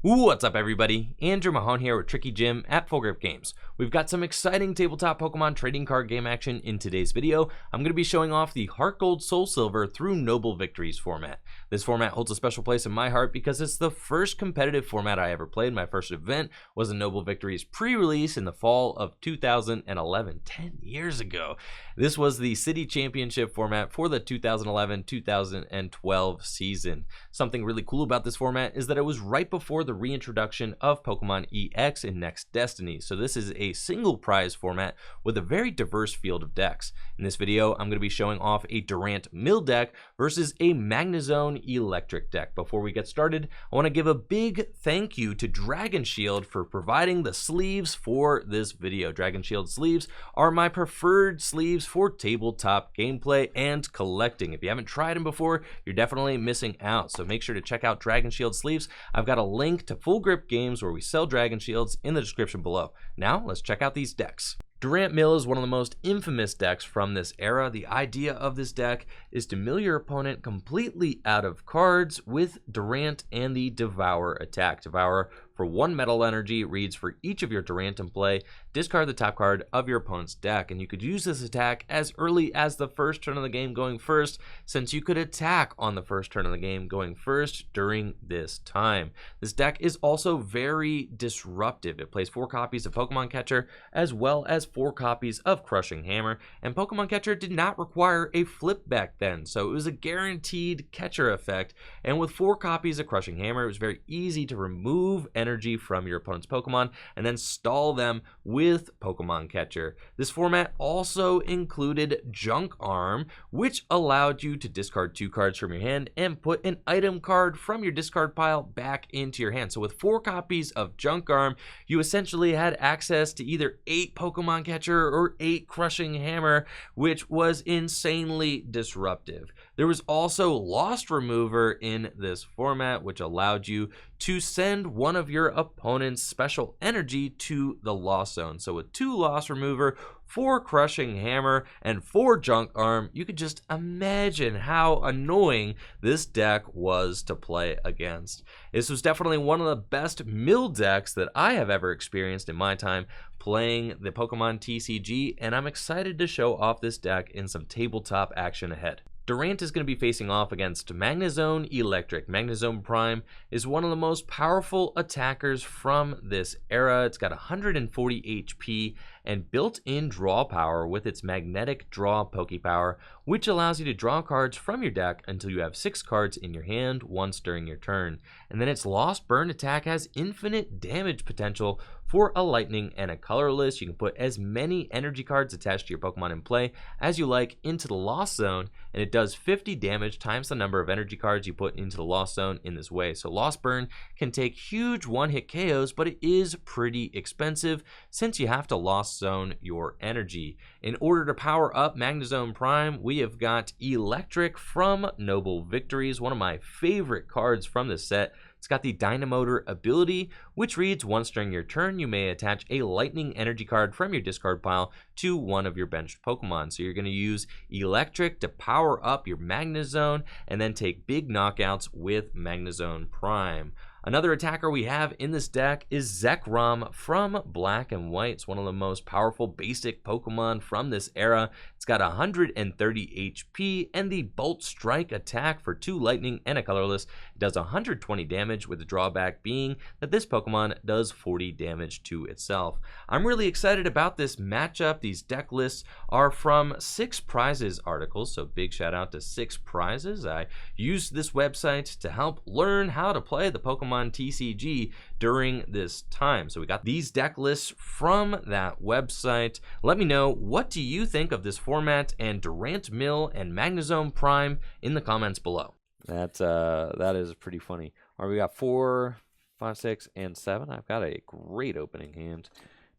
What's up, everybody? Andrew Mahone here with Tricky Jim at Full Grip Games. We've got some exciting tabletop Pokemon trading card game action in today's video. I'm going to be showing off the Heart Gold Soul Silver through Noble Victories format. This format holds a special place in my heart because it's the first competitive format I ever played. My first event was a Noble Victories pre-release in the fall of 2011, 10 years ago. This was the City Championship format for the 2011-2012 season. Something really cool about this format is that it was right before the reintroduction of Pokemon EX in Next Destiny. So this is a single prize format with a very diverse field of decks. In this video, I'm going to be showing off a Durant Mill deck versus a Magnezone Eelektrik deck. Before we get started, I want to give a big thank you to Dragon Shield for providing the sleeves for this video. Dragon Shield sleeves are my preferred sleeves for tabletop gameplay and collecting. If you haven't tried them before, you're definitely missing out. So make sure to check out Dragon Shield sleeves. I've got a link to Full Grip Games where we sell Dragon Shields in the description below. Now let's check out these decks. Durant Mill is one of the most infamous decks from this era. The idea of this deck is to mill your opponent completely out of cards with Durant and the Devour attack. Devour for 1 metal energy reads for each of your Durant in play, discard the top card of your opponent's deck, and you could use this attack as early as the first turn of the game going first, since you could attack on the first turn of the game going first during this time. This deck is also very disruptive. It plays 4 copies of Pokemon Catcher as well as 4 copies of Crushing Hammer, and Pokemon Catcher did not require a flip back then, so it was a guaranteed catcher effect, and with 4 copies of Crushing Hammer, it was very easy to remove energy from your opponent's Pokemon and then stall them with Pokemon Catcher. This format also included Junk Arm, which allowed you to discard 2 cards from your hand and put an item card from your discard pile back into your hand. So with 4 copies of Junk Arm, you essentially had access to either 8 Pokemon Catcher or 8 Crushing Hammer, which was insanely disruptive. There was also Lost Remover in this format, which allowed you to send one of your opponent's special energy to the Lost Zone. So with 2 Lost Remover, 4 Crushing Hammer, and 4 Junk Arm, you could just imagine how annoying this deck was to play against. This was definitely one of the best mill decks that I have ever experienced in my time playing the Pokemon TCG, and I'm excited to show off this deck in some tabletop action ahead. Durant is going to be facing off against Magnezone Eelektrik. Magnezone Prime is one of the most powerful attackers from this era. It's got 140 HP and built-in draw power with its magnetic draw Pokepower, which allows you to draw cards from your deck until you have 6 cards in your hand once during your turn. And then its Lost Burn attack has infinite damage potential for a lightning and a colorless. You can put as many energy cards attached to your Pokemon in play as you like into the Lost Zone, and it does 50 damage times the number of energy cards you put into the Lost Zone in this way. So Lost Burn can take huge one-hit KOs, but it is pretty expensive since you have to Lost Zone your energy. In order to power up Magnezone Prime, we have got Eelektrik from Noble Victories, one of my favorite cards from this set. It's got the Dynamo ability, which reads once during your turn, you may attach a lightning energy card from your discard pile to one of your benched Pokemon. So you're going to use Eelektrik to power up your Magnezone and then take big knockouts with Magnezone Prime. Another attacker we have in this deck is Zekrom from Black and White. It's one of the most powerful basic Pokemon from this era. It's got 130 HP and the Bolt Strike attack for 2 lightning and a colorless. It does 120 damage, with the drawback being that this Pokemon does 40 damage to itself. I'm really excited about this matchup. These deck lists are from 6 Prizes articles, so big shout out to 6 Prizes. I used this website to help learn how to play the Pokemon TCG during this time. So we got these deck lists from that website. Let me know, what do you think of this format and Durant Mill and Magnezone Prime in the comments below. That is pretty funny. All right, we got 4, 5, 6, and 7. I've got a great opening hand.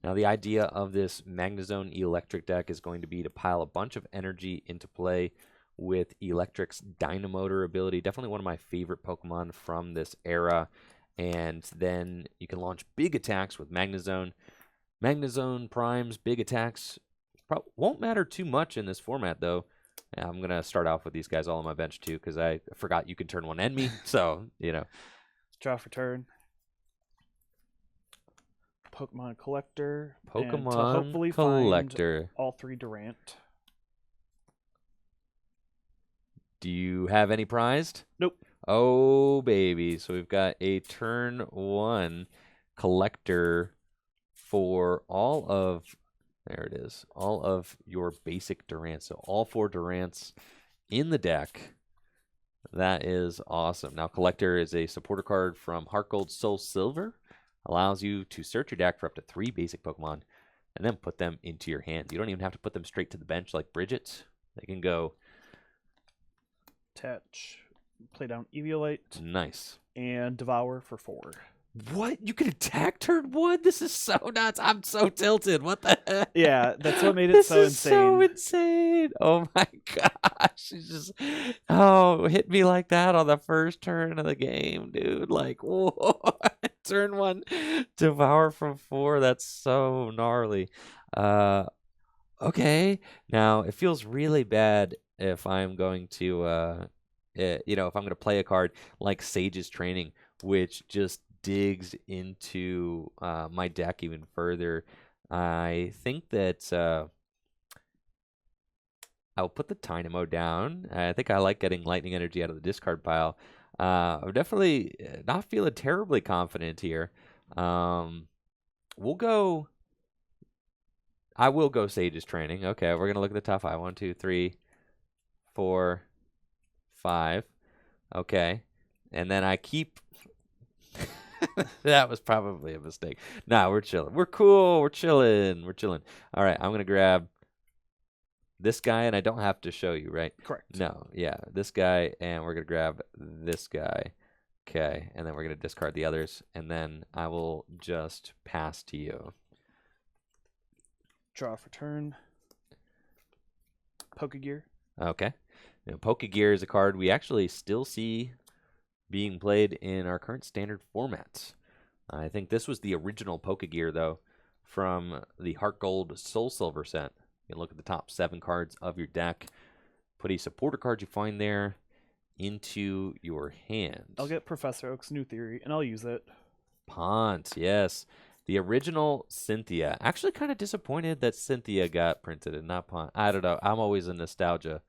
Now the idea of this Magnezone Eelektrik deck is going to be to pile a bunch of energy into play with Eelektrik's Dynamo ability. Definitely one of my favorite Pokemon from this era. And then you can launch big attacks with Magnezone. Magnezone Prime's big attacks won't matter too much in this format, though. I'm going to start off with these guys all on my bench, too, because I forgot you can turn one enemy. So, you know. Draw for turn. Pokemon Collector. and to Pokemon hopefully Collector. find all 3 Durant. Do you have any prized? Nope. Oh, baby. So we've got a turn 1 collector for all of, there it is, all of your basic Durants. So all 4 Durants in the deck. That is awesome. Now, Collector is a supporter card from Heart Gold Soul Silver. Allows you to search your deck for up to 3 basic Pokemon and then put them into your hand. You don't even have to put them straight to the bench like Bridget. They can go. Attach. Play down Eviolite. Nice. And Devour for 4. What? You can attack turn 1? This is so nuts. I'm so tilted. What the heck? Yeah, that's what made it This so is insane. so insane. Oh my gosh. It's just, oh, hit me like that on the first turn of the game, dude. Like, what? Turn 1, Devour from 4. That's so gnarly. Okay. Now, it feels really bad if I'm going to, if I'm going to play a card like Sage's Training, which just digs into my deck even further. I think that I'll put the Tynamo down. I think I like getting Lightning Energy out of the discard pile. I'm definitely not feeling terribly confident here. We'll go. I will go Sage's Training. Okay, we're gonna look at the top 5. 1, 2, 3, 4, 5. Okay, and then I keep. That was probably a mistake. Nah, we're chilling. We're cool. We're chilling. We're chilling. All right, I'm gonna grab this guy, and I don't have to show you, right? Correct. No, yeah, this guy, and we're gonna grab this guy. Okay, and then we're gonna discard the others, and then I will just pass to you. Draw for turn. Pokegear. Okay. Now, Pokegear is a card we actually still see being played in our current standard formats. I think this was the original Pokegear, though, from the Heart Gold Soul Silver set. You can look at the top 7 cards of your deck. Put a supporter card you find there into your hand. I'll get Professor Oak's new theory, and I'll use it. Pont, yes. The original Cynthia. Actually kind of disappointed that Cynthia got printed and not Pont. I don't know. I'm always a nostalgia,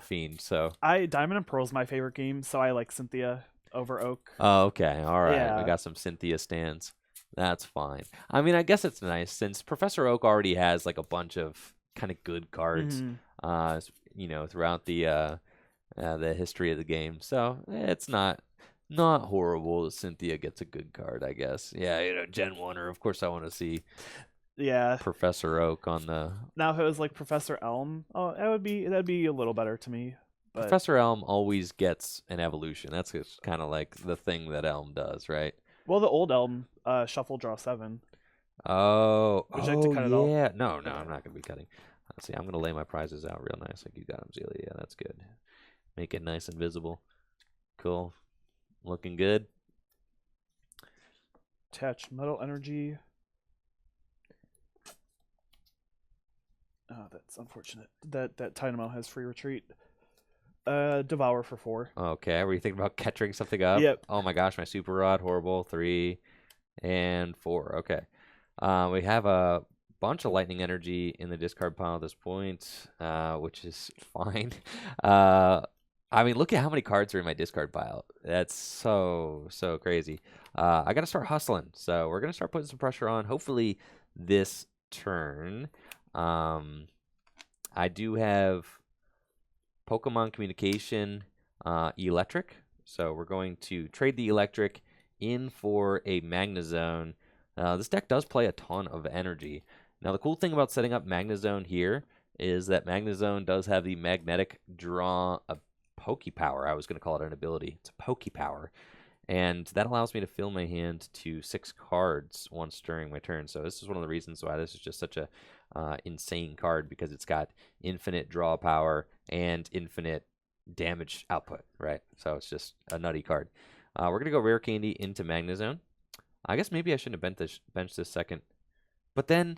fiend, so. Diamond and Pearl's my favorite game, so I like Cynthia over Oak. Oh, okay. All right. Yeah. I got some Cynthia stands. That's fine. I mean, I guess it's nice since Professor Oak already has like a bunch of kind of good cards, throughout the history of the game. So it's not horrible. Cynthia gets a good card, I guess. Yeah, Gen 1er. Of course, I want to see Professor Oak on the. Now, if it was like Professor Elm, that'd be a little better to me. But Professor Elm always gets an evolution. That's just kind of like the thing that Elm does, right? Well, the old Elm, shuffle, draw 7. Oh, Would you like to cut it all? yeah. No, I'm not going to be cutting. Let's see. I'm going to lay my prizes out real nice like you got them, Zelia. Yeah, that's good. Make it nice and visible. Cool. Looking good. Attach Metal Energy. Oh, that's unfortunate. That Tynamo has free retreat. Devour for 4. Okay, were you thinking about catching something up? Yep. Oh my gosh, my Super Rod, horrible. 3 and 4. Okay. We have a bunch of Lightning Energy in the discard pile at this point, which is fine. I mean, look at how many cards are in my discard pile. That's so crazy. I got to start hustling, so we're going to start putting some pressure on. Hopefully this turn. I do have Pokemon Communication Eelektrik, so we're going to trade the Eelektrik in for a Magnezone. This deck does play a ton of energy. Now, the cool thing about setting up Magnezone here is that Magnezone does have the magnetic draw Pokepower. I was going to call it an ability. It's a Pokepower. And that allows me to fill my hand to 6 cards once during my turn. So this is one of the reasons why this is just such a insane card, because it's got infinite draw power and infinite damage output, right? So it's just a nutty card. We're going to go Rare Candy into Magnezone. I guess maybe I shouldn't have benched this second. But then,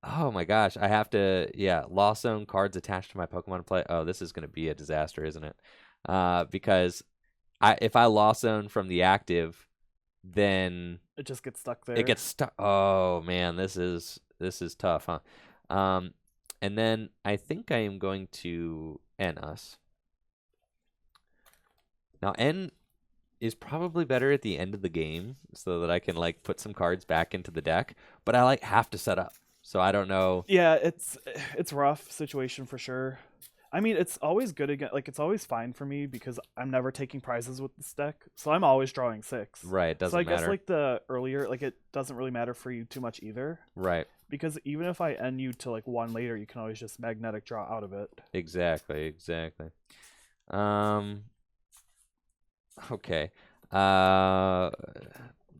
oh my gosh, I have to, Lost Zone cards attached to my Pokemon play. Oh, this is going to be a disaster, isn't it? Because if I Lost Zone from the active, then It just gets stuck there. it gets stuck. Oh man, this is tough, huh? And then I think I am going to N us. Now N is probably better at the end of the game so that I can like put some cards back into the deck, but I like have to set up. So I don't know. Yeah, it's rough situation for sure. I mean, it's always good again. Like, it's always fine for me because I'm never taking prizes with this deck, so I'm always drawing 6. Right, it doesn't so I matter. guess like the earlier, like it doesn't really matter for you too much either. Right. Because even if I end you to like 1 later, you can always just magnetic draw out of it. Exactly. Okay. Now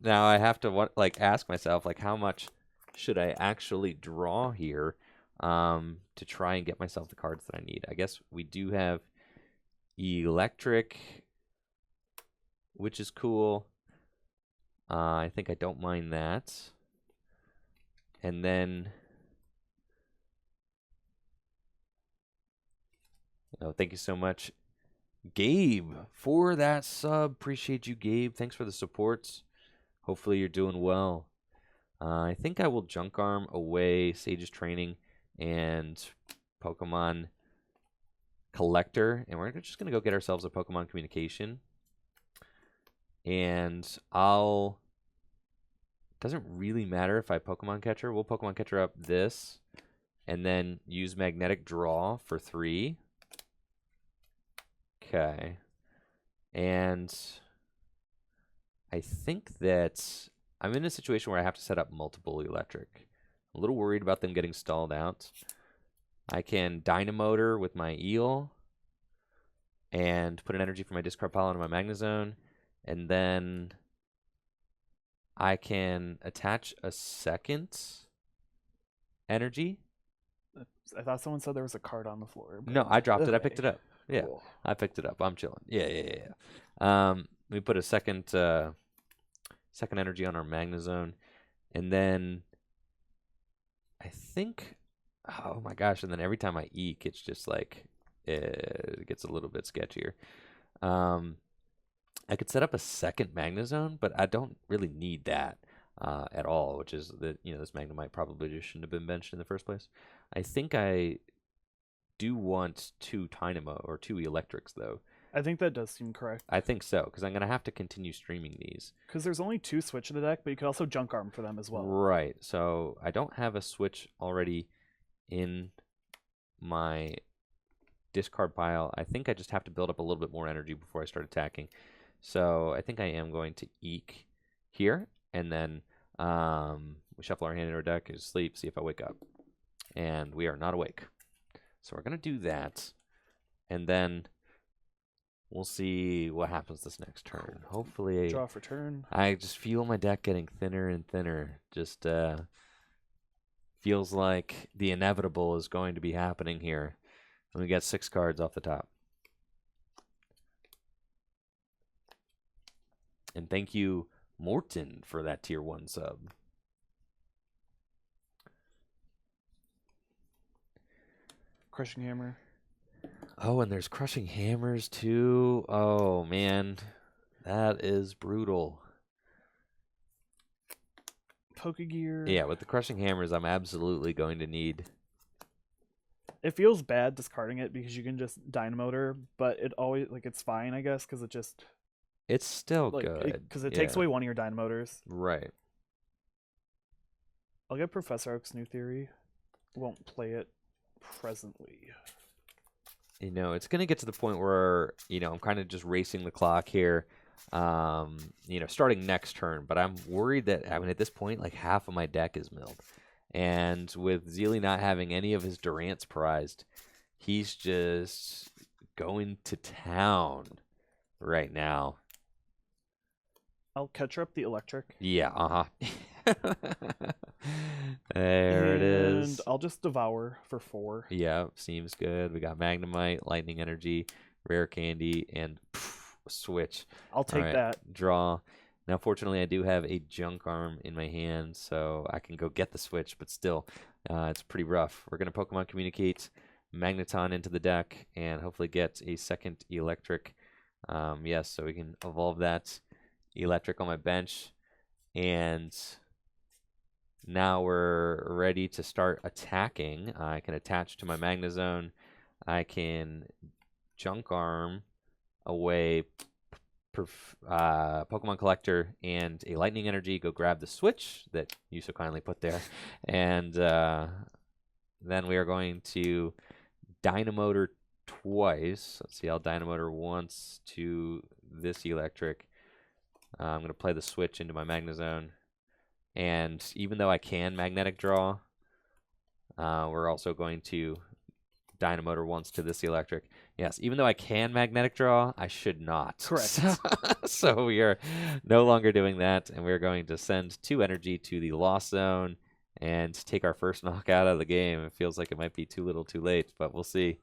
I have to ask myself like how much should I actually draw here to try and get myself the cards that I need. I guess we do have Eelektrik, which is cool. I think I don't mind that. And then thank you so much, Gabe, for that sub. Appreciate you, Gabe. Thanks for the supports. Hopefully you're doing well. I think I will Junk Arm away Sage's Training and Pokemon Collector, and we're just going to go get ourselves a Pokemon Communication. And doesn't really matter if I Pokemon Catcher. We'll Pokemon Catcher up this, and then use Magnetic Draw for 3. Okay. And I think that I'm in a situation where I have to set up multiple Eelektrik. I'm a little worried about them getting stalled out. I can Dynamotor with my Eel and put an energy from my discard pile into my Magnezone, and then I can attach a second energy. I thought someone said there was a card on the floor. No, I dropped it. I Okay. picked it up. Yeah, Cool. I picked it up. I'm chilling. Yeah. We put a second energy on our Magnezone, and then I think, oh my gosh! And then every time I eek, it's just like it gets a little bit sketchier. I could set up a second Magnezone, but I don't really need that at all. Which is that this Magnemite probably just shouldn't have been benched in the first place. I think I do want 2 Tynamo or 2 Eelektriks though. I think that does seem correct. I think so, because I'm going to have to continue streaming these. Because there's only 2 switch in the deck, but you could also Junk Arm for them as well. Right, so I don't have a switch already in my discard pile. I think I just have to build up a little bit more energy before I start attacking. So I think I am going to eek here, and then we shuffle our hand into our deck, sleep, see if I wake up. And we are not awake. So we're going to do that, and then we'll see what happens this next turn. Hopefully, Draw for turn. I just feel my deck getting thinner and thinner. Just feels like the inevitable is going to be happening here. And we got 6 cards off the top. And thank you, Morton, for that tier 1 sub. Crushing Hammer. Oh, and there's Crushing Hammers too. Oh, man. That is brutal. Pokegear. Yeah, with the Crushing Hammers, I'm absolutely going to need... It feels bad discarding it because you can just Dynamotor, but it always, it's fine, I guess, because it just... It's still good. Because it takes away one of your Dynamotors. Right. I'll get Professor Oak's New Theory. Won't play it presently. It's going to get to the point where, I'm kind of just racing the clock here, starting next turn. But I'm worried that, at this point, half of my deck is milled. And with Zealy not having any of his Durants prized, he's just going to town right now. I'll catch up the Eelektrik. Yeah, There it is. And I'll just Devour for 4. Yeah, seems good. We got Magnemite, Lightning Energy, Rare Candy, and switch. I'll take that. Draw. Now, fortunately, I do have a Junk Arm in my hand, so I can go get the switch, but still, it's pretty rough. We're going to Pokemon Communicate Magneton into the deck and hopefully get a second Eelektrik. Yes, so we can evolve that Eelektrik on my bench, and now we're ready to start attacking. I can attach to my Magnezone. I can Junk Arm away Pokemon Collector and a Lightning Energy. Go grab the switch that you so kindly put there. And then we are going to Dynamotor twice. Let's see, I'll Dynamotor once to this Eelektrik. I'm going to play the switch into my Magnezone. And even though I can Magnetic Draw, we're also going to Dynamotor once to this Eelektrik. Yes, even though I can Magnetic Draw, I should not. Correct. So we are no longer doing that, and we're going to send 2 energy to the Lost Zone and take our first knockout of the game. It feels like it might be too little too late, but we'll see.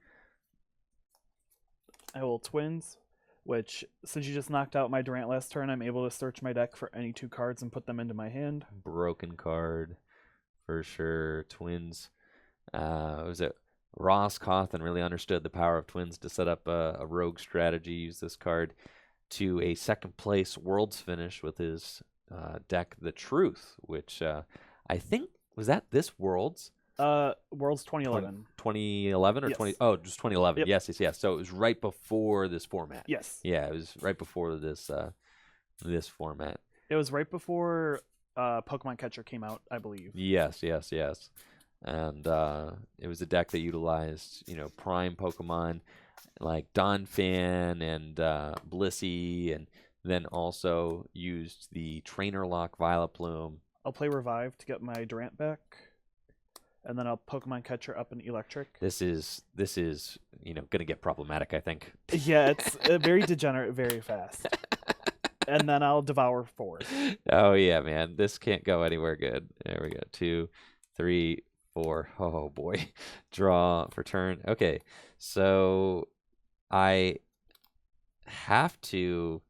I will Twins, which, since you just knocked out my Durant last turn, I'm able to search my deck for any 2 cards and put them into my hand. Broken card, for sure. Twins. Was it Ross Cawthon really understood the power of Twins to set up a rogue strategy, use this card to a second place Worlds finish with his deck, The Truth, which I think, was that this Worlds? Worlds 2011. 2011 or Yes. 20? Oh, just 2011. Yep. Yes. So it was right before this format. Yes. Yeah, it was right before this this format. It was right before Pokemon Catcher came out, I believe. Yes. And it was a deck that utilized, prime Pokemon like Donphan and Blissey, and then also used the Trainer Lock Vileplume. I'll play Revive to get my Durant back, and then I'll Pokemon Catcher up an Eelektrik. This is gonna get problematic, I think. Yeah, it's very degenerate, very fast. And then I'll Devour forward. Oh yeah, man, this can't go anywhere good. There we go. 2, 3, 4. Oh boy, draw for turn. Okay, so I have to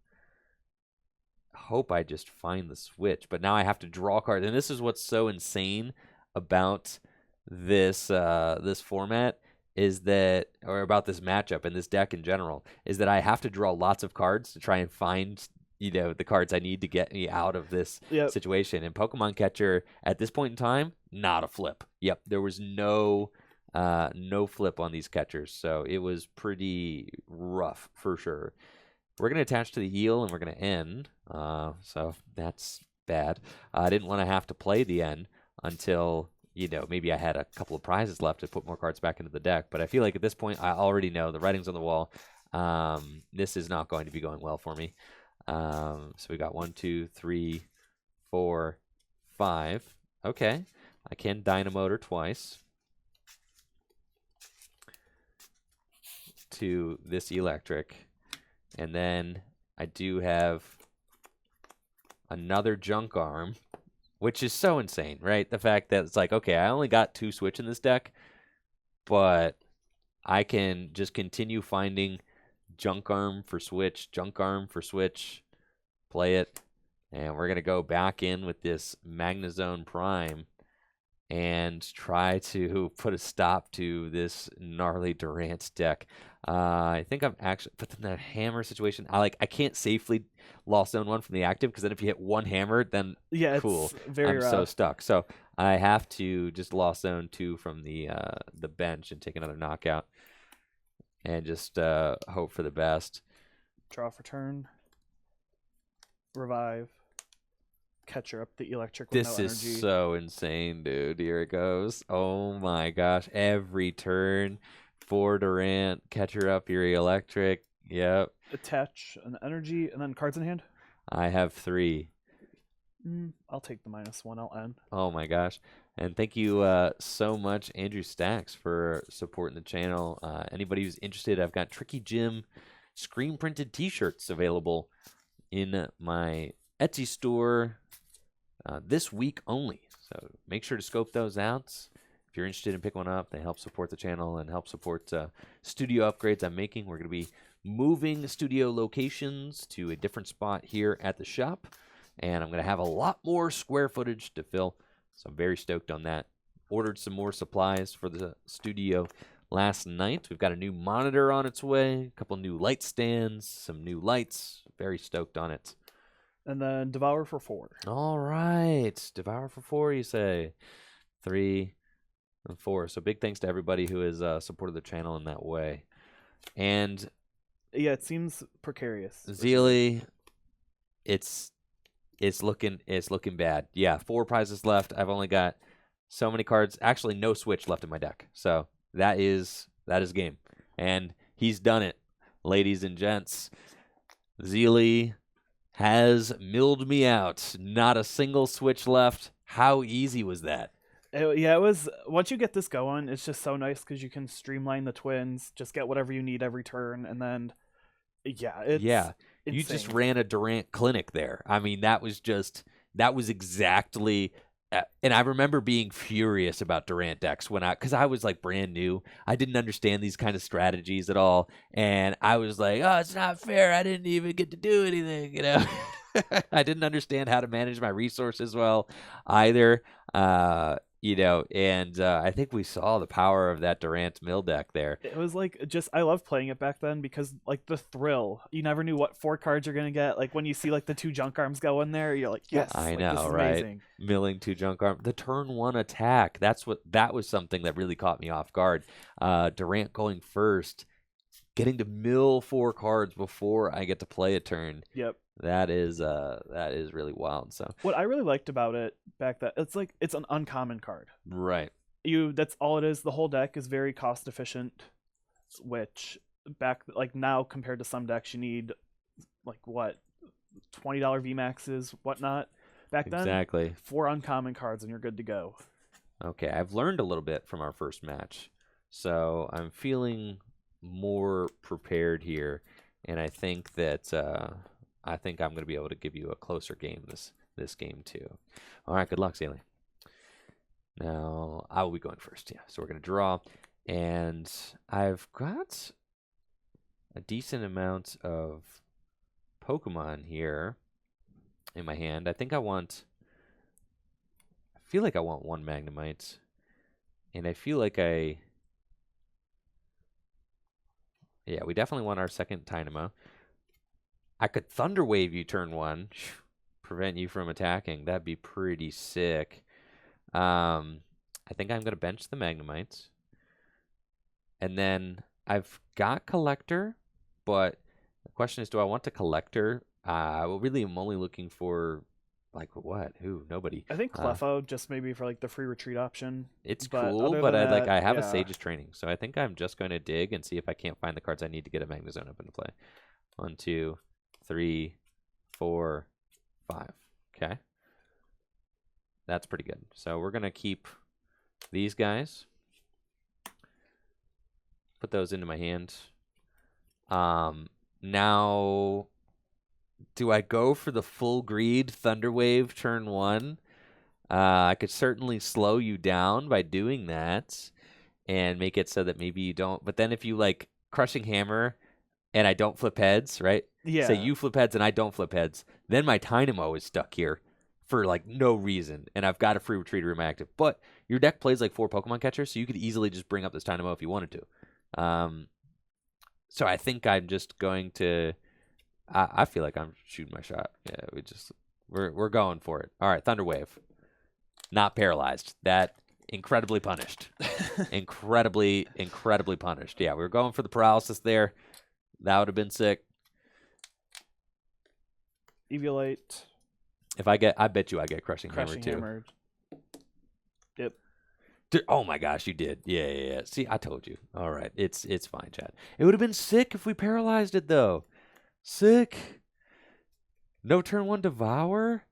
hope I just find the switch, but now I have to draw cards, and this is what's so insane about this this format is that, or about this matchup and this deck in general, is that I have to draw lots of cards to try and find the cards I need to get me out of this situation. And Pokemon Catcher at this point in time, not a flip. Yep, there was no flip on these catchers, so it was pretty rough for sure. We're going to attach to the heal, and we're going to end, so that's bad. I didn't want to have to play the end until, maybe I had a couple of prizes left to put more cards back into the deck, but I feel like at this point I already know the writing's on the wall. This is not going to be going well for me. So we got 1, 2, 3, 4, 5. Okay, I can Dynamotor twice to this Eelektrik, and then I do have another Junk Arm, which is so insane, right? The fact that it's like, okay, I only got 2 switch in this deck, but I can just continue finding Junk Arm for switch, Junk Arm for switch, play it, and we're going to go back in with this Magnezone Prime and try to put a stop to this gnarly Durant deck. I think I'm actually, but then that hammer situation, I can't safely Lost Zone 1 from the active, because then if you hit 1 hammer, then cool, it's very I'm rough. so stuck. So I have to just Lost Zone 2 from the bench and take another knockout and just hope for the best. Draw for turn. Revive. Catcher up the Eelektrik with This no is energy. so insane, dude. Here it goes. Oh my gosh. Every turn for Durant. Catcher up your Eelektrik. Yep. Attach an energy, and then cards in hand. I have 3. I'll take the -1. I'll end. Oh my gosh. And thank you so much, Andrew Stacks, for supporting the channel. Anybody who's interested, I've got Tricky Jim screen printed t-shirts available in my Etsy store this week only. So make sure to scope those out. If you're interested in picking one up, they help support the channel and help support studio upgrades I'm making. We're going to be moving studio locations to a different spot here at the shop, and I'm going to have a lot more square footage to fill. So I'm very stoked on that. Ordered some more supplies for the studio last night. We've got a new monitor on its way, a couple new light stands, some new lights. Very stoked on it. And then Devour for 4. All right. Devour for 4, you say. 3 and 4. So big thanks to everybody who has supported the channel in that way. And Yeah, it seems precarious. Zealy, it's looking bad. Yeah, 4 prizes left. I've only got so many cards. Actually, no switch left in my deck. So that is game. And he's done it, ladies and gents. Zealy has milled me out. Not a single switch left. How easy was that? It was. Once you get this going, it's just so nice because you can streamline the twins, just get whatever you need every turn, and then, yeah, it's you just insane. ran a Durant clinic there. I mean, that was exactly. And I remember being furious about Durant decks because I was like brand new. I didn't understand these kind of strategies at all, and I was like, "Oh, it's not fair. I didn't even get to do anything." You know, I didn't understand how to manage my resources well either. And I think we saw the power of that Durant mill deck there. It was like I love playing it back then because like the thrill. You never knew what 4 cards you're gonna get. Like when you see like the 2 junk arms go in there, you're like, yes, I like, know, this is right? amazing. Milling 2 junk arm. The turn 1 attack. That was something that really caught me off guard. Durant going first, getting to mill 4 cards before I get to play a turn. Yep. That is really wild. So what I really liked about it back then, it's an uncommon card. Right. That's all it is. The whole deck is very cost efficient, which back like now compared to some decks you need like what $20 VMAXs, whatnot. Back then, exactly 4 uncommon cards and you're good to go. Okay, I've learned a little bit from our first match, so I'm feeling more prepared here, and I think that I'm going to be able to give you a closer game this game too. All right, good luck, Zealy. Now I will be going first. Yeah, so we're going to draw, and I've got a decent amount of Pokemon here in my hand. I feel like I want 1 Magnemite, and I feel like we definitely want our second Tynamo. I could Thunder Wave you turn 1, prevent you from attacking. That'd be pretty sick. I think I'm going to bench the Magnemites. And then I've got Collector, but the question is, do I want to Collector? I really am only looking for, like, what? Who? Nobody. I think Cleffa just maybe for like the free retreat option. It's but cool, but I have a yeah. Sage's Training, so I think I'm just going to dig and see if I can't find the cards I need to get a Magnezone up into play. 1, 2, 3, 4, 5. Okay. That's pretty good. So we're going to keep these guys. Put those into my hand. Now, do I go for the full greed Thunder Wave turn 1? I could certainly slow you down by doing that and make it so that maybe you don't. But then if you like Crushing Hammer and I don't flip heads, right? Yeah. Say you flip heads and I don't flip heads, then my Tynamo is stuck here for like no reason, and I've got a free retreater in my active. But your deck plays like 4 Pokemon catchers, so you could easily just bring up this Tynamo if you wanted to. So I think I'm just going to. I feel like I'm shooting my shot. Yeah, we're going for it. All right, Thunder Wave, not paralyzed. That incredibly punished, incredibly punished. Yeah, we were going for the paralysis there. That would have been sick. Eviolite. I bet you I get Crushing Hammer too. Hammer. Yep. Oh my gosh, you did. Yeah. See, I told you. All right, it's fine, Chad. It would have been sick if we paralyzed it though. Sick. No turn 1 Devour.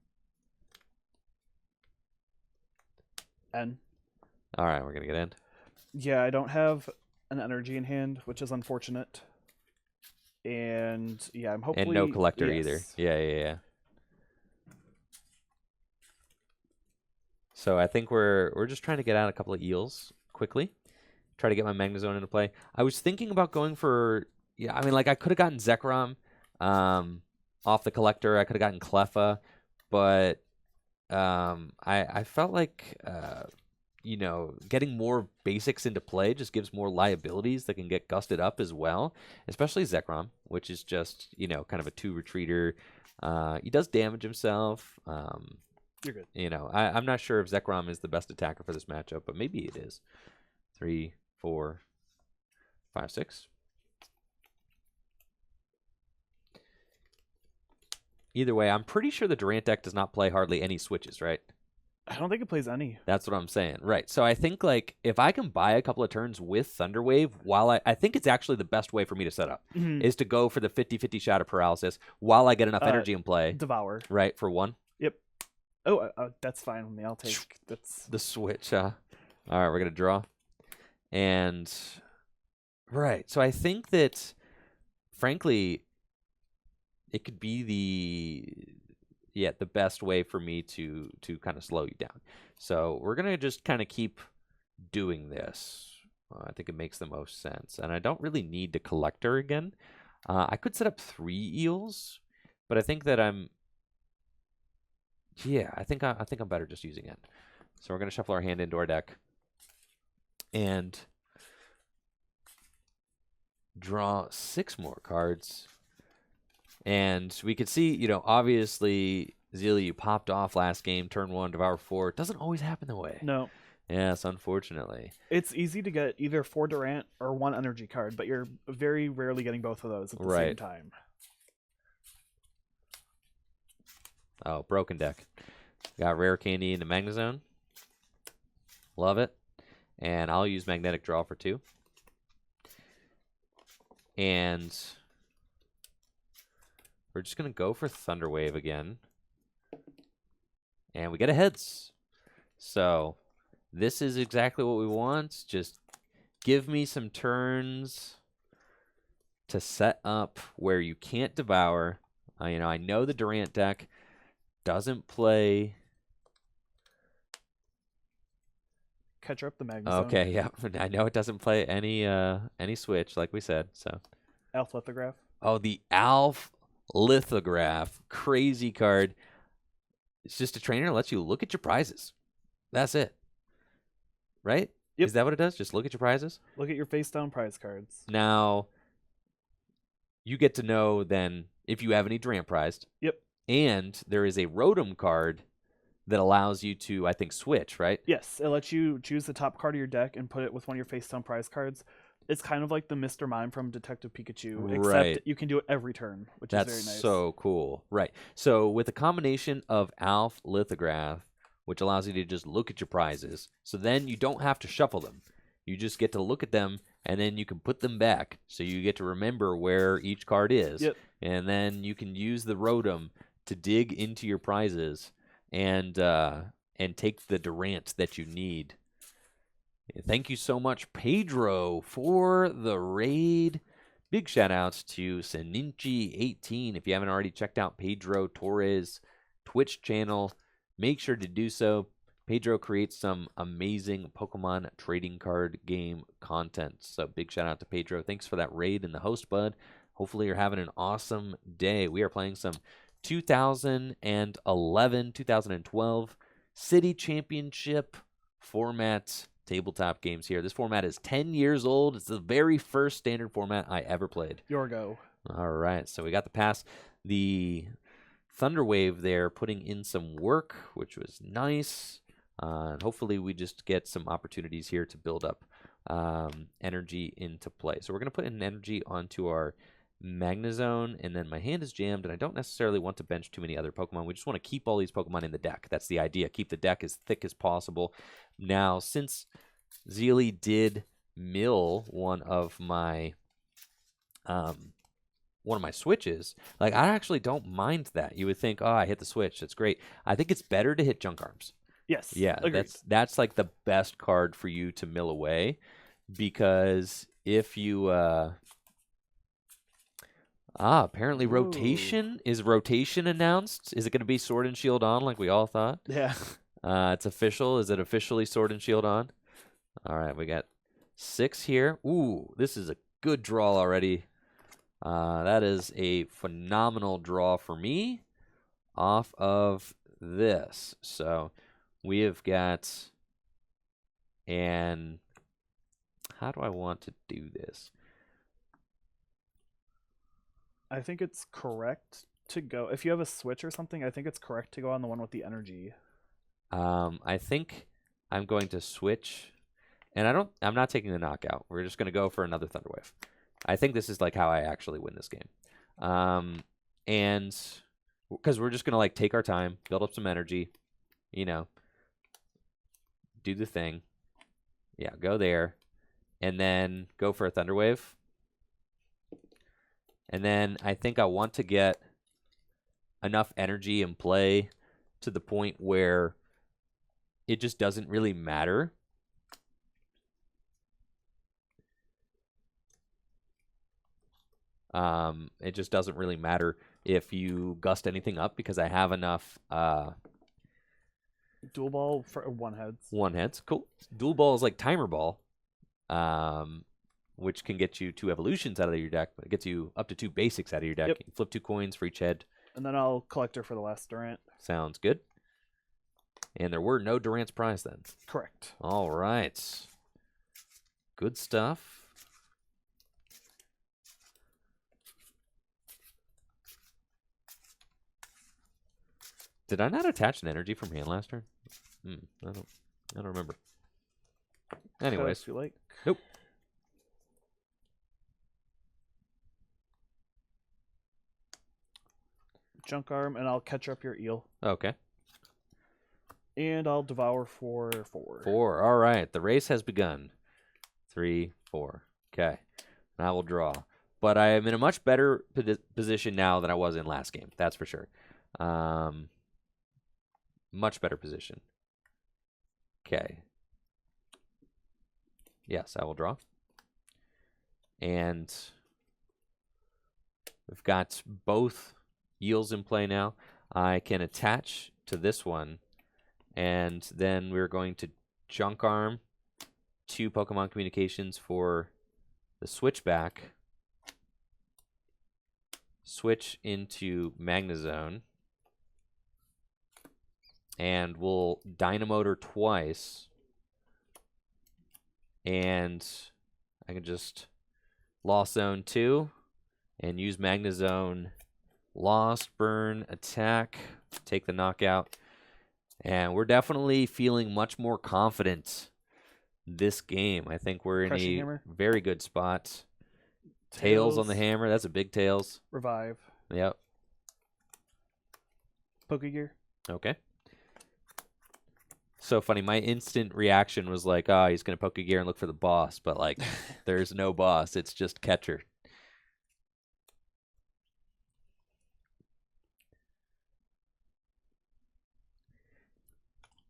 N. All right, we're gonna get in. Yeah, I don't have an energy in hand, which is unfortunate. And yeah, I'm hopefully And no Collector yes. either. Yeah. So I think we're just trying to get out a couple of eels quickly. Try to get my Magnezone into play. I was thinking about going for I mean like I could have gotten Zekrom off the Collector. I could have gotten Cleffa, but I felt like getting more basics into play just gives more liabilities that can get gusted up as well, especially Zekrom, which is just kind of a 2 retreater He does damage himself. You're good. You know, I'm not sure if Zekrom is the best attacker for this matchup, but maybe it is. 3, 4, 5, 6. Either way, I'm pretty sure the Durant deck does not play hardly any switches, right? I don't think it plays any. That's what I'm saying. Right. So I think, like, if I can buy a couple of turns with Thunder Wave, while I think it's actually the best way for me to set up, is to go for the 50-50 shot of Paralysis while I get enough energy in play. Devour. Right, for 1. Yep. Oh, that's fine with me. I'll take that's the switch. All right, we're going to draw. And, right. So I think that, frankly, it could be the best way for me to kind of slow you down. So we're going to just kind of keep doing this. I think it makes the most sense. And I don't really need the collector again. I could set up 3 eels, but I think that I think I'm better just using it. So we're going to shuffle our hand into our deck and draw 6 more cards. And we could see, you know, obviously, Zelia, you popped off last game, turn 1, Devour 4. It doesn't always happen that way. No. Yes, unfortunately. It's easy to get either 4 Durant or 1 energy card, but you're very rarely getting both of those at the same time. Oh, broken deck. Got Rare Candy into Magnezone. Love it. And I'll use Magnetic Draw for 2. And we're just going to go for Thunder Wave again. And we get a heads. So this is exactly what we want. Just give me some turns to set up where you can't Devour. You know, I know the Durant deck doesn't play. Catch up the Magnezone. Okay, yeah. I know it doesn't play any switch, like we said. So Alph Lithograph. Oh, the Alph Lithograph. Crazy card. It's just a trainer that lets you look at your prizes. That's it. Right? Yep. Is that what it does? Just look at your prizes? Look at your face down prize cards. Now, you get to know then if you have any Durant prized. Yep. And there is a Rotom card that allows you to, I think, switch, right? Yes, it lets you choose the top card of your deck and put it with one of your face down prize cards. It's kind of like the Mr. Mime from Detective Pikachu, except you can do it every turn, which is very nice. That's so cool. Right. So with a combination of Alph Lithograph, which allows you to just look at your prizes, so then you don't have to shuffle them. You just get to look at them, and then you can put them back, so you get to remember where each card is. Yep. And then you can use the Rotom to dig into your prizes and take the Durant that you need. Thank you so much, Pedro, for the raid. Big shout outs to Seninchi18. If you haven't already checked out Pedro Torres' Twitch channel, make sure to do so. Pedro creates some amazing Pokemon trading card game content. So big shout out to Pedro. Thanks for that raid in the host, bud. Hopefully you're having an awesome day. We are playing some 2011, 2012 City Championship format tabletop games here. This format is 10 years old. It's the very first standard format I ever played. Your go. All right, so we got the pass. The Thunder Wave there putting in some work, which was nice. And hopefully we just get some opportunities here to build up energy into play. So we're going to put in energy onto our Magnezone, and then my hand is jammed, and I don't necessarily want to bench too many other Pokemon. We just want to keep all these Pokemon in the deck. That's the idea. Keep the deck as thick as possible. Now, since Zelia did mill one of my switches, like, I actually don't mind that. You would think, oh, I hit the switch. That's great. I think it's better to hit Junk Arms. Yes. Yeah, agreed. that's like the best card for you to mill away, because if you apparently rotation. Is rotation announced? Is it going to be Sword and Shield on like we all thought? Yeah. It's official. Is it officially Sword and Shield on? All right, we got 6 here. Ooh, this is a good draw already. That is a phenomenal draw for me off of this. So we have got, and how do I want to do this? I think it's correct to go. If you have a switch or something, I think it's correct to go on the one with the energy. I think I'm going to switch, and I'm not taking the knockout. We're just going to go for another Thunder Wave. I think this is like how I actually win this game. And because we're just going to like take our time, build up some energy, you know, do the thing. Yeah, go there, and then go for a Thunder Wave. And then I think I want to get enough energy in play to the point where it just doesn't really matter. It just doesn't really matter if you gust anything up because I have enough. Dual ball for one heads. One heads, cool. Dual ball is like timer ball, which can get you 2 evolutions out of your deck, but it gets you up to 2 basics out of your deck. Yep. You flip 2 coins for each head. And then I'll collector for the last Durant. Sounds good. And there were no Durant's prize then. Correct. All right. Good stuff. Did I not attach an energy from hand last turn? I don't remember. Anyways, If you like. nope. Junk arm, and I'll catch up your eel. Okay. And I'll devour for 4. 4. All right. The race has begun. 3, 4. Okay. And I will draw. But I am in a much better position now than I was in last game. That's for sure. Much better position. Okay. Yes, I will draw. And we've got both eels in play now. I can attach to this one, and then we're going to junk arm 2 Pokemon communications for the switchback. Switch into Magnezone. And we'll Dynamotor twice. And I can just Lost Zone 2 and use Magnezone. Lost, burn, attack, take the knockout. And we're definitely feeling much more confident this game. I think we're in Crushing a hammer. very good spot. Tails on the hammer. That's a big tails. Revive. Yep. Pokegear. Okay. So funny. My instant reaction was like, oh, he's going to Pokegear and look for the boss. But, like, there's no boss. It's just catcher.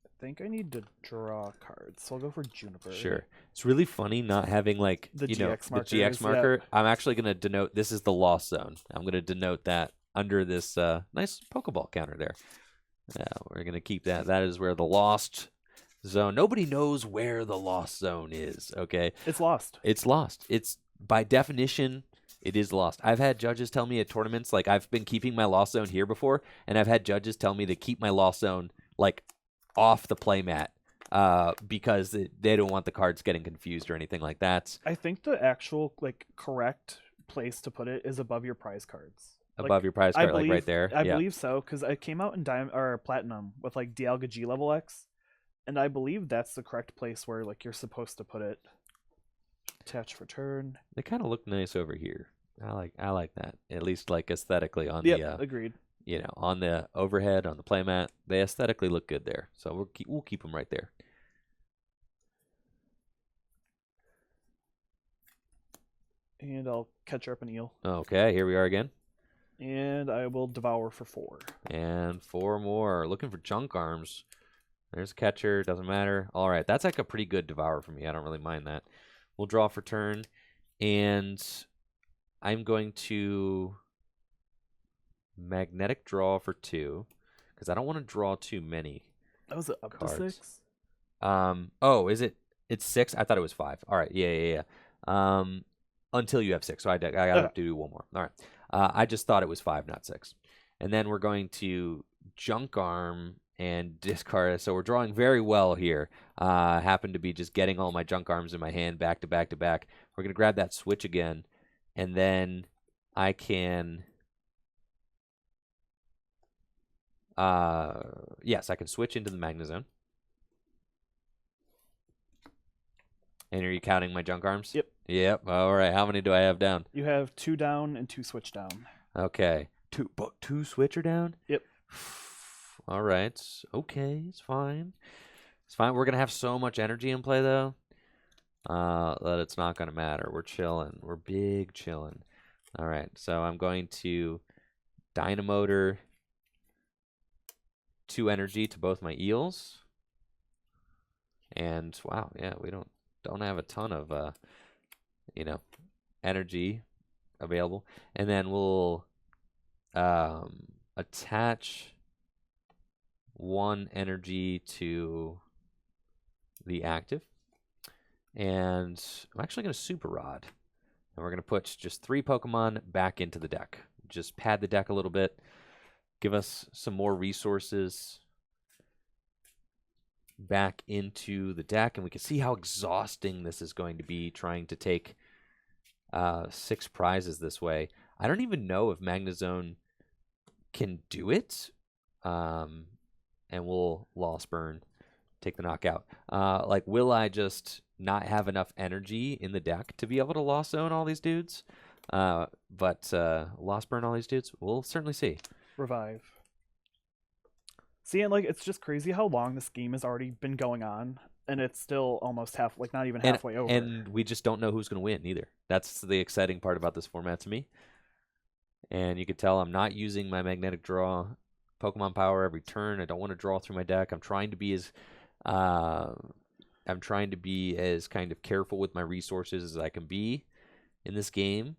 I think I need to draw cards, so I'll go for Juniper. Sure. It's really funny not having, like, The you know, GX the GX markers, marker. Yeah. I'm actually going to denote this is the Lost Zone. I'm going to denote that under this nice Pokeball counter there. Yeah, we're going to keep that. That is where the Lost Zone. Nobody knows where the Lost Zone is, okay? It's lost. It's lost. It's, by definition, it is lost. I've had judges tell me at tournaments, like, I've been keeping my Lost Zone here before, and I've had judges tell me to keep my Lost Zone, like, off the playmat because they don't want the cards getting confused or anything like that. I think the actual, like, correct place to put it is above your prize cards. Above your prize card, like right there. I believe so, because I came out in Platinum with like Dialga G level X, and I believe that's the correct place where like you're supposed to put it. Attach for turn. They kind of look nice over here. I like that, at least like aesthetically on the agreed. You know, on the overhead on the playmat, they aesthetically look good there. So we'll keep them right there. And I'll catch up an eel. Okay, here we are again. And I will devour for 4. And 4 more. Looking for junk arms. There's a catcher. Doesn't matter. All right. That's like a pretty good devour for me. I don't really mind that. We'll draw for turn. And I'm going to magnetic draw for 2. Because I don't want to draw too many. That was up cards. to 6? Oh, is it? It's 6? I thought it was 5. All right. Yeah. Until you have 6. So I got to do 1 more. All right. I just thought it was 5, not 6. And then we're going to junk arm and discard. So we're drawing very well here. Happen to be just getting all my junk arms in my hand back to back to back. We're going to grab that switch again. And then I can yes, I can switch into the Magnezone. And are you counting my junk arms? Yep. Yep. All right. How many do I have down? You have 2 down and 2 switch down. Okay. Two switcher down? Yep. All right. Okay. It's fine. It's fine. We're going to have so much energy in play, though, that it's not going to matter. We're chilling. We're big chilling. All right. So I'm going to Dynamotor 2 energy to both my eels. And, wow, yeah, we don't have a ton of, energy available. And then we'll attach 1 energy to the active. And I'm actually going to Super Rod. And we're going to put just 3 Pokemon back into the deck. Just pad the deck a little bit. Give us some more resources back into the deck, and we can see how exhausting this is going to be trying to take 6 prizes this way. I don't even know if Magnezone can do it. And we'll Lost Burn, take the knockout. Will I just not have enough energy in the deck to be able to Lost Zone all these dudes? But Lost Burn all these dudes? We'll certainly see. Revive. See, and it's just crazy how long this game has already been going on, and it's still almost not even halfway over. And we just don't know who's going to win either. That's the exciting part about this format to me. And you can tell I'm not using my magnetic draw Pokemon power every turn. I don't want to draw through my deck. I'm trying to be as kind of careful with my resources as I can be in this game,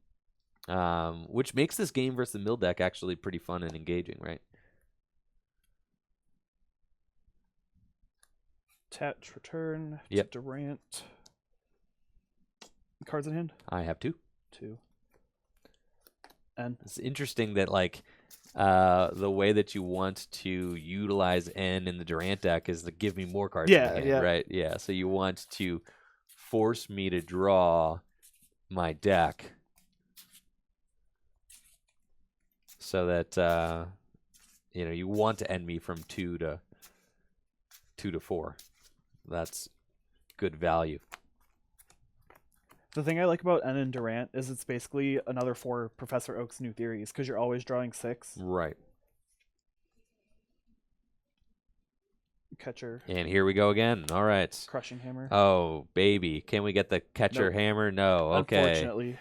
which makes this game versus the mill deck actually pretty fun and engaging, right? Attach, return, Yep. Durant. Cards in hand? I have 2. 2. And it's interesting that the way that you want to utilize N in the Durant deck is to give me more cards in the hand, right? Yeah, so you want to force me to draw my deck so that you want to end me from 2 to 4. That's good value. The thing I like about N and Durant is it's basically another 4 Professor Oak's new theories, because you're always drawing 6. Right. Catcher. And here we go again. All right. Crushing Hammer. Oh, baby. Can we get the catcher hammer? No. Okay. Unfortunately.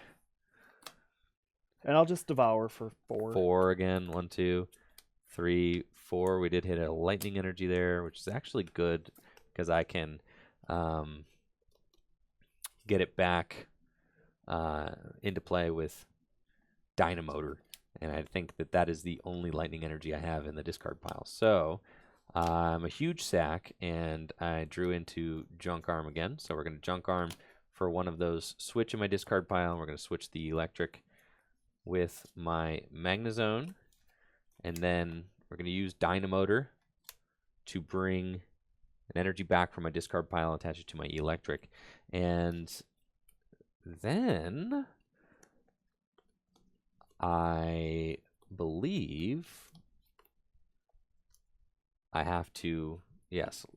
And I'll just Devour for 4. 4 again. 1, 2, 3, 4. We did hit a lightning energy there, which is actually good because I can get it back into play with Dynamotor. And I think that is the only lightning energy I have in the discard pile. So I'm a huge sack, and I drew into Junk Arm again. So we're going to Junk Arm for one of those switch in my discard pile, and we're going to switch the Eelektrik with my Magnezone. And then we're going to use Dynamotor to bring an energy back from my discard pile and attach it to my Eelektrik. And then I believe I have to, yes,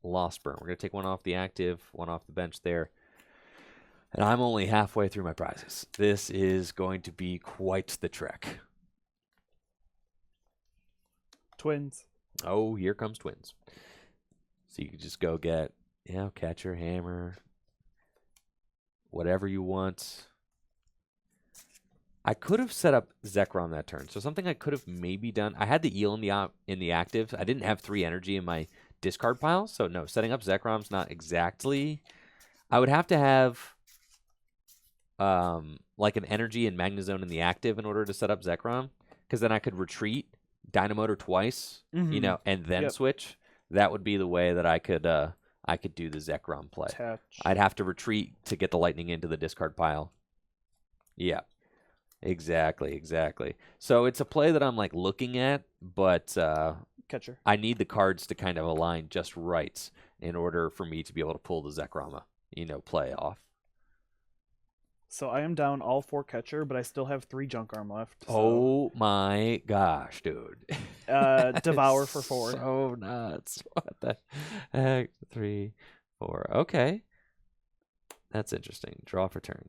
Lost Burn. We're going to take 1 off the active, 1 off the bench there. And I'm only halfway through my prizes. This is going to be quite the trek. Twins. Oh, here comes Twins. So you can just go get, catcher, hammer, whatever you want. I could have set up Zekrom that turn. So something I could have maybe done. I had the Eel in the active. I didn't have 3 energy in my discard pile. So no, setting up Zekrom's not exactly. I would have to have an energy and Magnezone in the active in order to set up Zekrom, because then I could retreat Dynamotor twice, and then switch. That would be the way that I could do the Zekrom play. Attach. I'd have to retreat to get the lightning into the discard pile. Yeah. Exactly. So it's a play that I'm looking at, but Catcher. I need the cards to kind of align just right in order for me to be able to pull the Zekrom, play off. So I am down all 4 catcher, but I still have 3 junk arm left. So. Oh my gosh, dude. Devour for 4. So nuts. What the heck? 3, 4. Okay. That's interesting. Draw for turn.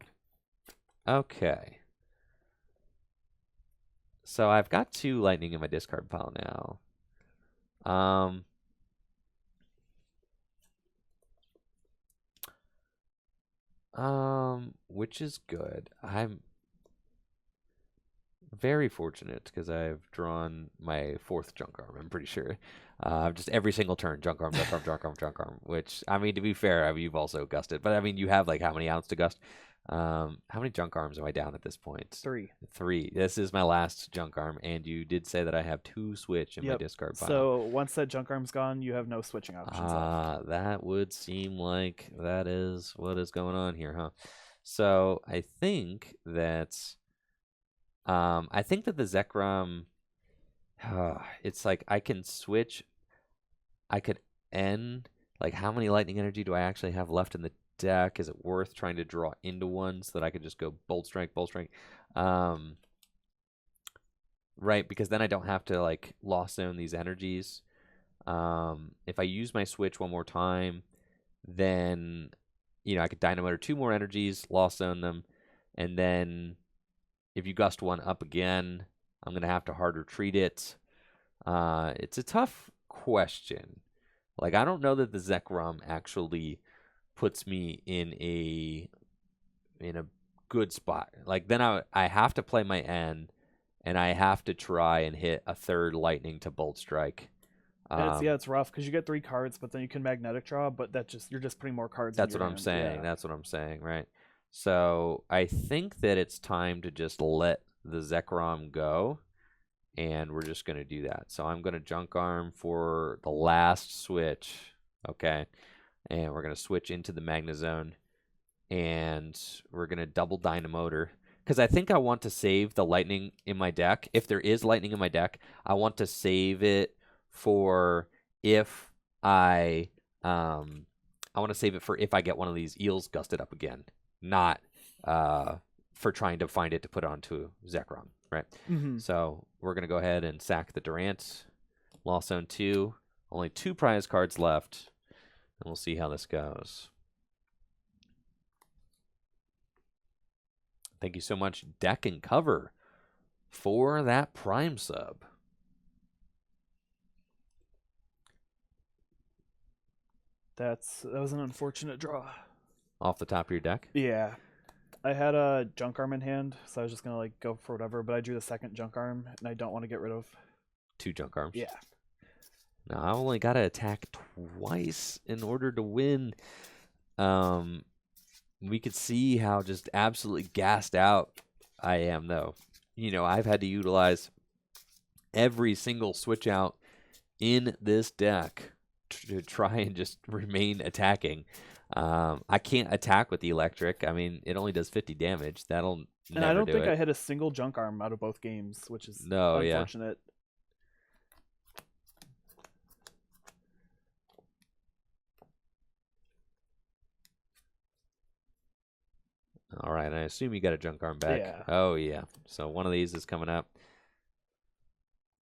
Okay. So I've got 2 lightning in my discard pile now. Which is good. I'm very fortunate because I've drawn my 4th junk arm, I'm pretty sure. Just every single turn, junk arm, junk arm, junk arm, junk arm, which, I mean, to be fair, I mean, you've also gusted. But, I mean, you have, like, how many outs to gust? How many junk arms am I down at this point? 3. 3. This is my last junk arm, and you did say that I have 2 switch in my discard pile. So once that junk arm's gone, you have no switching options left. That would seem like that is what is going on here, huh? So I think that the Zekrom, it's like I can switch. I could end, like, how many lightning energy do I actually have left in the deck? Is it worth trying to draw into one so that I could just go Bolt Strike, Bolt Strike? Right, because then I don't have to, like, Lost Zone these energies. If I use my switch one more time, then, you know, I could Dynamo or 2 more energies, Lost Zone them, and then if you gust one up again, I'm going to have to hard retreat it. It's a tough question. Like, I don't know that the Zekrom actually puts me in a good spot. Like, then I have to play my N, and I have to try and hit a 3rd lightning to Bolt Strike. And it's rough because you get 3 cards, but then you can magnetic draw, but you're just putting more cards. That's in what your I'm hand. saying. Yeah. That's what I'm saying, right? So I think that it's time to just let the Zekrom go, and we're just going to do that. So I'm going to junk arm for the last switch, okay? And we're going to switch into the Magnezone, and we're going to double Dynamotor. Because I think I want to save the lightning in my deck. If there is lightning in my deck, I want to save it for if I want to save it for if I get one of these eels gusted up again, not for trying to find it to put onto Zekrom, right? Mm-hmm. So we're going to go ahead and sack the Durant. Lost Zone 2. Only 2 prize cards left, and we'll see how this goes. Thank you so much, Deck and Cover, for that Prime sub. That was an unfortunate draw. Off the top of your deck? Yeah. I had a junk arm in hand, so I was just going to, like, go for whatever, but I drew the 2nd junk arm, and I don't want to get rid of. 2 junk arms? Yeah. Now, I've only got to attack twice in order to win. We could see how just absolutely gassed out I am, though. You know, I've had to utilize every single switch out in this deck to try and just remain attacking. I can't attack with the Eelektrik. I mean, it only does 50 damage. That'll And never I don't do think it. I hit a single junk arm out of both games, which is No, yeah. unfortunate. All right, I assume you got a junk arm back. Yeah. Oh, yeah. So one of these is coming up.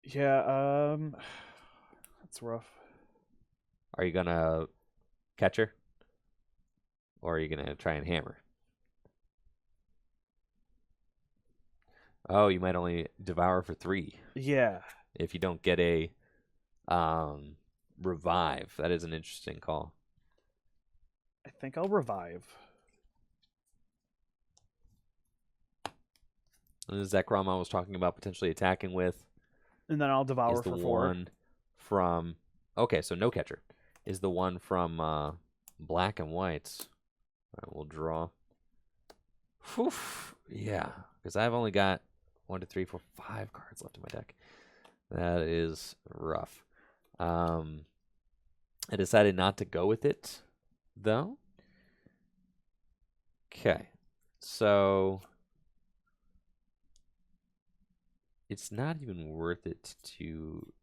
Yeah, that's rough. Are you going to catch her? Or are you going to try and hammer? Oh, you might only devour for 3. Yeah. If you don't get a revive. That is an interesting call. I think I'll revive. And the Zekrom I was talking about potentially attacking with And then I'll devour is the for 4. one from... Okay, so no catcher. Is the one from black and whites. All right, we'll draw. Whew. Yeah, because I've only got 1, 2, 3, 4, 5 cards left in my deck. That is rough. I decided not to go with it, though. Okay, so it's not even worth it to...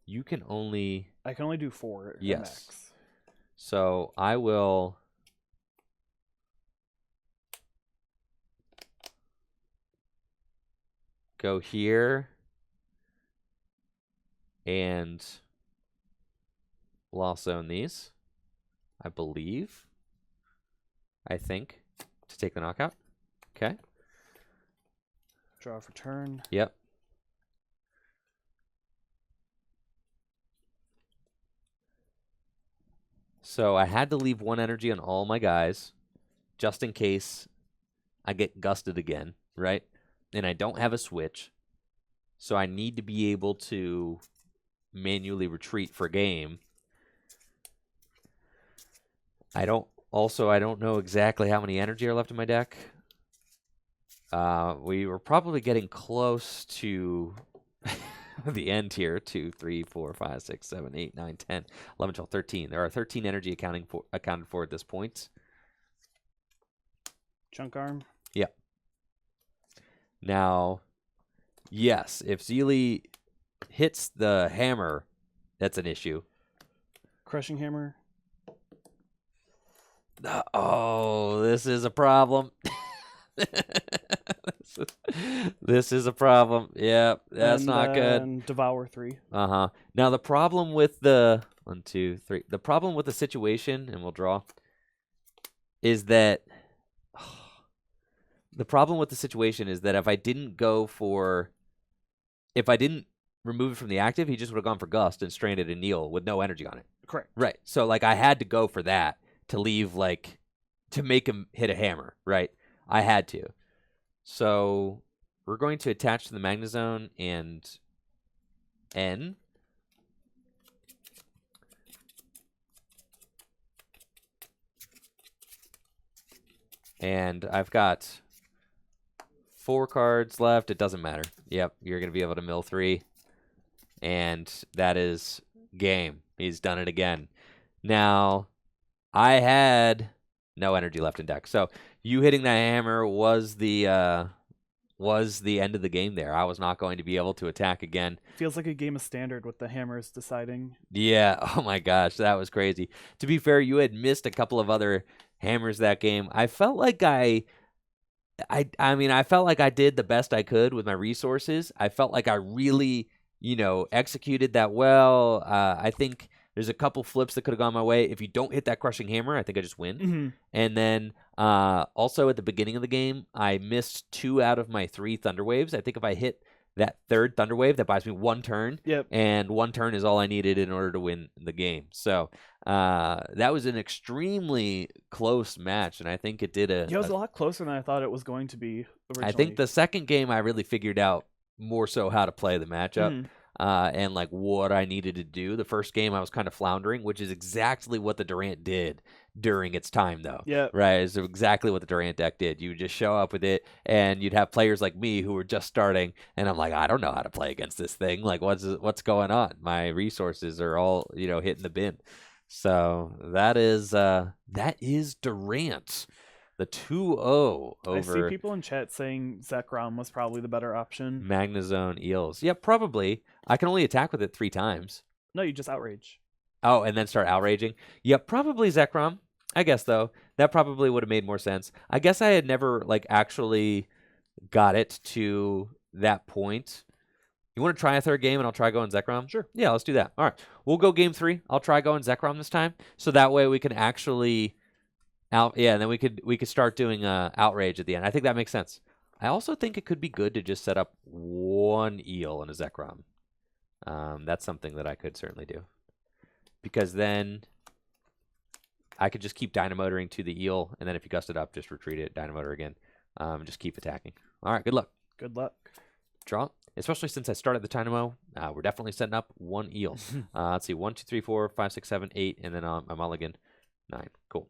You can only... I can only do 4 at Yes. max. So I will... go here. And we'll also own these, I believe. I think, to take the knockout. Okay. Draw for turn. Yep. So I had to leave one energy on all my guys, just in case I get gusted again, right? And I don't have a switch, so I need to be able to manually retreat for game. I don't know exactly how many energy are left in my deck. We were probably getting close to the end here. 2, 3, 4, 5, 6, 7, 8, 9, 10, 11, 12, 13. There are 13 energy accounted for at this point. Chunk arm. Yep. Now, yes, if Zeely hits the hammer, that's an issue. Crushing hammer. Oh, this is a problem. This is a problem. Yep, that's not good. Devour 3. Uh-huh. Now the problem with the 1, 2, 3. The problem with the situation, and we'll draw, is that the problem with the situation is that if I didn't remove it from the active, he just would have gone for Gust and stranded a Neil with no energy on it. Correct. Right. So like I had to go for that to leave to make him hit a hammer, right? I had to. So we're going to attach to the Magnezone and N. And I've got 4 cards left. It doesn't matter. Yep, you're going to be able to mill 3. And that is game. He's done it again. Now, I had no energy left in deck. So you hitting that hammer was the end of the game there. I was not going to be able to attack again. Feels like a game of Standard with the hammers deciding. Yeah. Oh my gosh, that was crazy. To be fair, you had missed a couple of other hammers that game. I felt like I felt like I did the best I could with my resources. I felt like I really, executed that well. I think there's a couple flips that could have gone my way. If you don't hit that crushing hammer, I think I just win. Mm-hmm. And then also at the beginning of the game, I missed 2 out of my 3 Thunder Waves. I think if I hit that 3rd Thunder Wave, that buys me 1 turn. Yep. And 1 turn is all I needed in order to win the game. So that was an extremely close match, and I think it did it was a lot closer than I thought it was going to be originally. I think the second game I really figured out more so how to play the matchup. And what I needed to do. The first game I was kind of floundering, which is exactly what the Durant did during its time, though. Yeah. Right. It's exactly what the Durant deck did. You would just show up with it, and you'd have players like me who were just starting, and I'm like, I don't know how to play against this thing. Like, what's going on? My resources are all hitting the bin. So that is Durant. The 2-0 over. I see people in chat saying Zekrom was probably the better option. Magnezone Eels. Yeah, probably. I can only attack with it 3 times. No, you just outrage. Oh, and then start outraging. Yeah, probably Zekrom. I guess, though. That probably would have made more sense. I guess I had never, actually got it to that point. You want to try a 3rd game and I'll try going Zekrom? Sure. Yeah, let's do that. All right. We'll go game 3. I'll try going Zekrom this time. So that way we can actually... and then we could start doing outrage at the end. I think that makes sense. I also think it could be good to just set up 1 Eel and a Zekrom. That's something that I could certainly do. Because then I could just keep Dynamotoring to the Eel, and then if you gust it up, just retreat it, Dynamotor again. Just keep attacking. All right, good luck. Good luck. Draw. Especially since I started the Tynamo, we're definitely setting up 1 Eel. Let's see, 1, 2, 3, 4, 5, 6, 7, 8, and then I'm mulligan 9. Cool.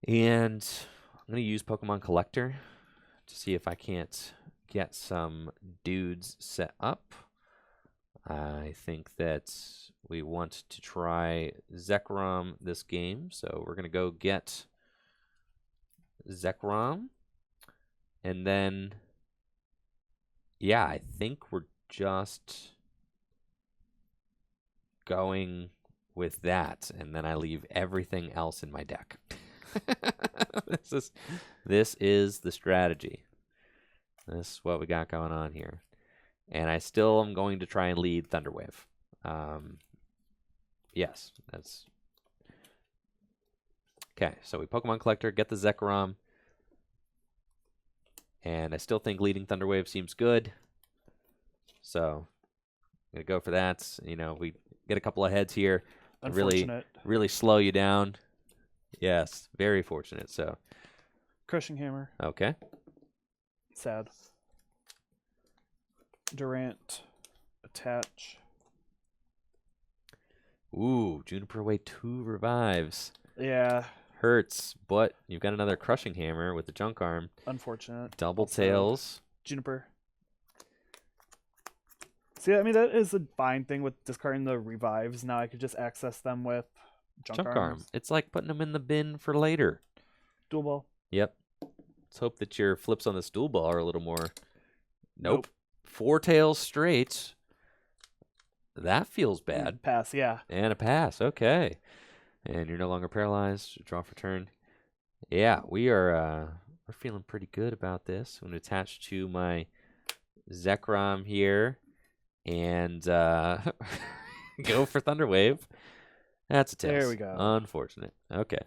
And I'm going to use Pokemon Collector to see if I can't get some dudes set up. I think that we want to try Zekrom this game, so we're going to go get Zekrom. And then, yeah, I think we're just going with that, and then I leave everything else in my deck. This is the strategy. This is what we got going on here. And I still am going to try and lead Thunderwave. Yes, that's... Okay, so we Pokemon Collector, get the Zekrom. And I still think leading Thunderwave seems good. So, I'm going to go for that. You know, we get a couple of heads here. Unfortunate. Really slow you down. Yes, very fortunate. So, Crushing Hammer. okay. Sad. Durant. Attach. Ooh, Juniper away 2 revives. Yeah. Hurts, but you've got another Crushing Hammer with the Junk Arm. Unfortunate. Double Also, Tails. Juniper. See, I mean, that is a fine thing with discarding the revives. Now I could just access them with Junk Arm. Arms. It's like putting them in the bin for later. Dual Ball. Yep. Let's hope that your flips on this dual ball are a little more. Nope. 4 tails straight. That feels bad. Pass, yeah. And a pass. Okay. And you're no longer paralyzed. Draw for turn. Yeah, we're feeling pretty good about this. I'm going to attach to my Zekrom here and go for Thunderwave. That's a test. There we go. Unfortunate. Okay.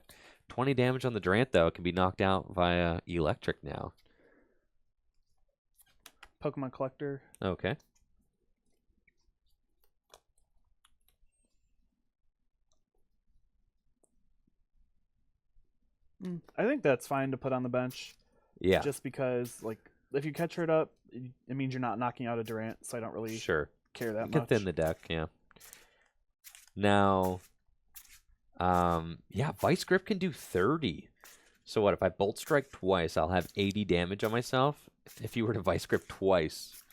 20 damage on the Durant, though. It can be knocked out via Eelektrik now. Pokemon Collector. Okay. I think that's fine to put on the bench. Yeah. Just because, like, if you catch it up, it means you're not knocking out a Durant, so I don't really care that You can much. thin the deck, yeah. Now, yeah, Vice Grip can do 30. So what, if I Bolt Strike twice, I'll have 80 damage on myself? If you were to Vice Grip twice,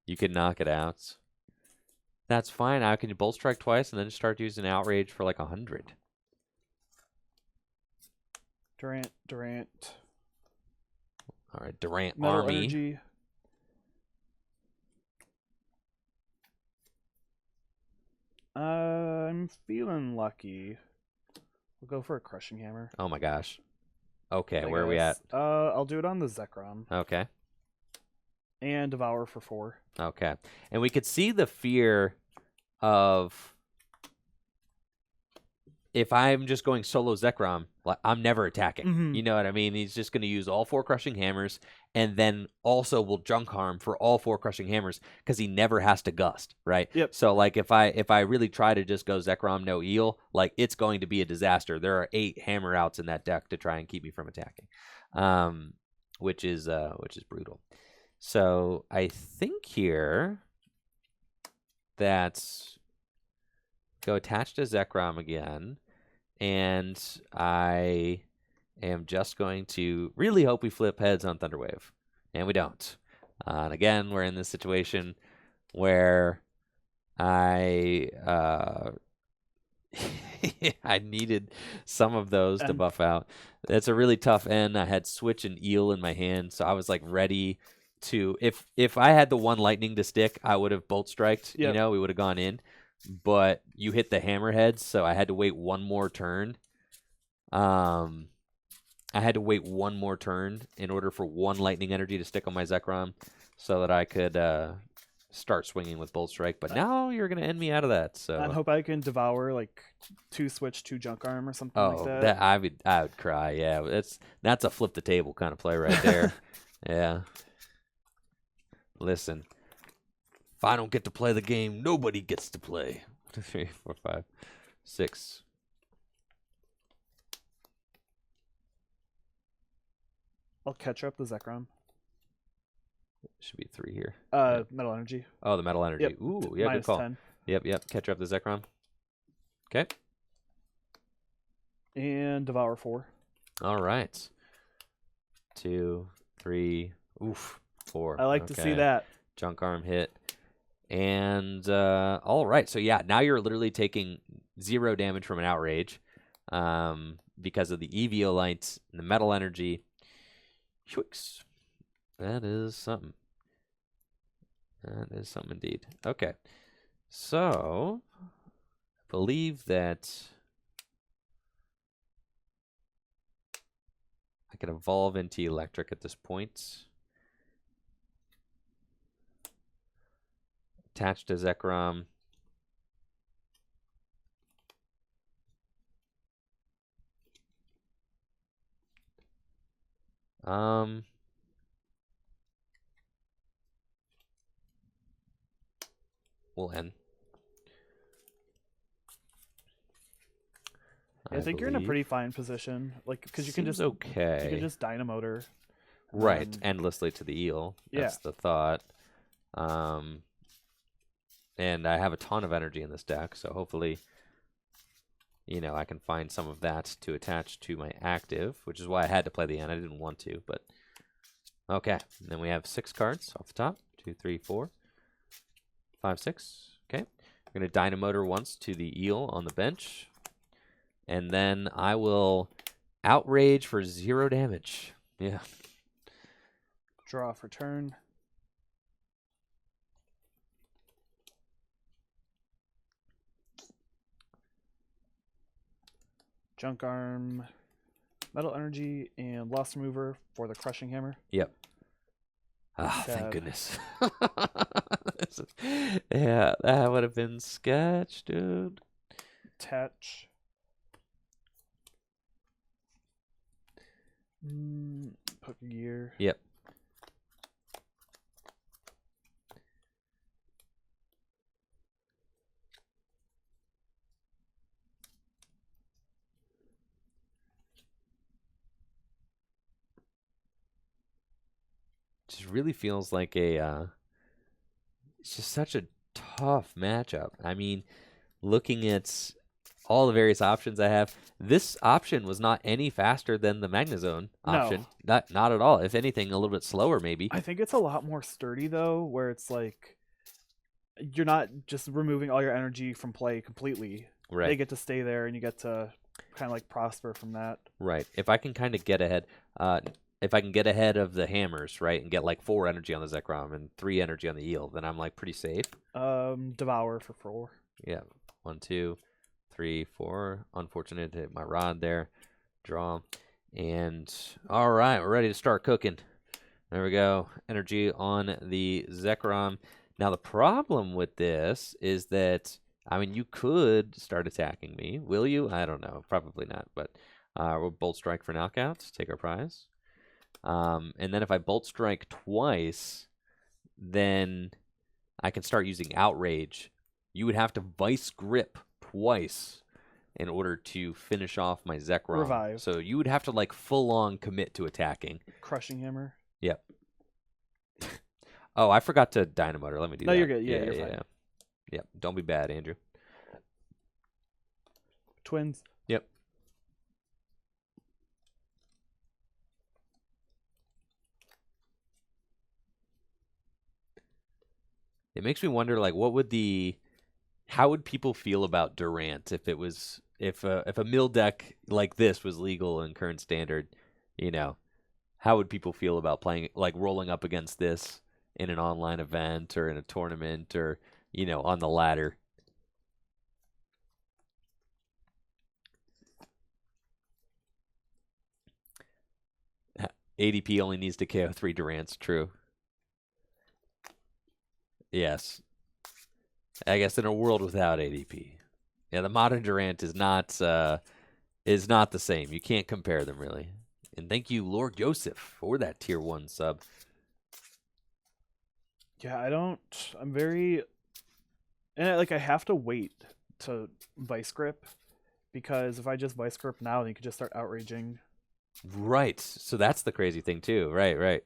you could knock it out. That's fine. How can you Bolt Strike twice and then start using Outrage for like 100? Durant. All right, Durant Metal Army. Energy. I'm feeling lucky. We'll go for a Crushing Hammer. Oh my gosh. Okay, I where are we at? guess. I'll do it on the Zekrom. Okay. And Devour for 4. Okay. And we could see the fear of if I'm just going solo Zekrom, like, I'm never attacking. Mhm. You know what I mean? He's just going to use all 4 Crushing Hammers and then also will Junk Harm for all 4 Crushing Hammers because he never has to Gust, right? Yep. So, like, if I really try to just go Zekrom, no Eel, like, it's going to be a disaster. There are 8 Hammer outs in that deck to try and keep me from attacking, which is brutal. So, I think here that's... Go attach to Zekrom again, and I am just going to really hope we flip heads on Thunderwave, and we don't. And again, we're in this situation where I I needed some of those to buff out. It's a really tough end. I had Switch and Eel in my hand, so I was like ready to. If I had the one Lightning to stick, I would have Bolt Striked. Yep. You know, we would have gone in. But you hit the hammerheads, so I had to wait one more turn. I had to wait one more turn in order for one lightning energy to stick on my Zekrom so that I could start swinging with Bolt Strike. But now you're going to end me out of that. So I hope I can Devour like 2 Switch, 2 Junk Arm or something like that. that I would cry. Yeah, that's a flip the table kind of play right there. Yeah. Listen. If I don't get to play the game, nobody gets to play. 2, 3, 4, 5, 6. I'll catch up the Zekrom. Should be 3 here. Metal Energy. Oh, the Metal Energy. Yep. Ooh, yeah, Minus good call. 10. Yep. Catch up the Zekrom. Okay. And Devour 4. All right. 2, 3, 4. I like to see that. Junk Arm hit. And, all right. So, yeah, now you're literally taking 0 damage from an Outrage because of the Eviolite and the Metal Energy. Shwicks. That is something. That is something indeed. Okay. So, I believe that I could evolve into Eelektrik at this point. attach to Zekrom. We'll end. I think you're in a pretty fine position, like because you can just okay. you can just Dynamotor. Right, endlessly to the eel. That's the thought. And I have a ton of energy in this deck, so hopefully, you know, I can find some of that to attach to my active, which is why I had to play the end. I didn't want to, but okay. And then we have 6 cards off the top. 2, 3, 4, 5, 6. Okay. We're going to Dynamotor once to the eel on the bench. And then I will Outrage for 0 damage. Yeah. Draw for turn. Junk Arm, Metal Energy, and Lost Remover for the Crushing Hammer. Yep. Ah, thank goodness. Yeah, that would have been sketch, dude. Attach. Pokegear. Yep. Just really feels like a it's just such a tough matchup. I mean, looking at all the various options I have, this option was not any faster than the Magnezone option. No. Not at all. If anything, a little bit slower maybe. I think it's a lot more sturdy though, where it's like you're not just removing all your energy from play completely. Right. They get to stay there, and you get to kind of like prosper from that. Right. If I can kind of get ahead, if I can get ahead of the hammers, right, and get like 4 energy on the Zekrom and 3 energy on the eel, then I'm like pretty safe. Devour for 4. Yeah. 1, 2, 3, 4. Unfortunate to hit my rod there. Draw. And all right, we're ready to start cooking. There we go. Energy on the Zekrom. Now the problem with this is that, I mean, you could start attacking me. Will you? I don't know. Probably not. But we'll Bolt Strike for knockouts. Take our prize. And then if I Bolt Strike twice, then I can start using Outrage. You would have to Vice Grip twice in order to finish off my Zekrom. Revive. So you would have to like full-on commit to attacking. Crushing Hammer. Yep. Oh, I forgot to Dynamotor. Let me do that. No, you're good. Yeah, you're fine. Yep. Don't be bad, Andrew. Twins. Yep. It makes me wonder, like, how would people feel about Durant if a mill deck like this was legal in current standard? You know, how would people feel about playing, like, rolling up against this in an online event or in a tournament or, you know, on the ladder? ADP only needs to KO 3 Durants. True. Yes. I guess in a world without ADP. Yeah, the modern Durant is not the same. You can't compare them really. And thank you, Lord Joseph, for that tier 1 sub. Yeah, I'm very, and I have to wait to Vice Grip, because if I just Vice Grip now, then you could just start outraging. Right. So that's the crazy thing too. Right.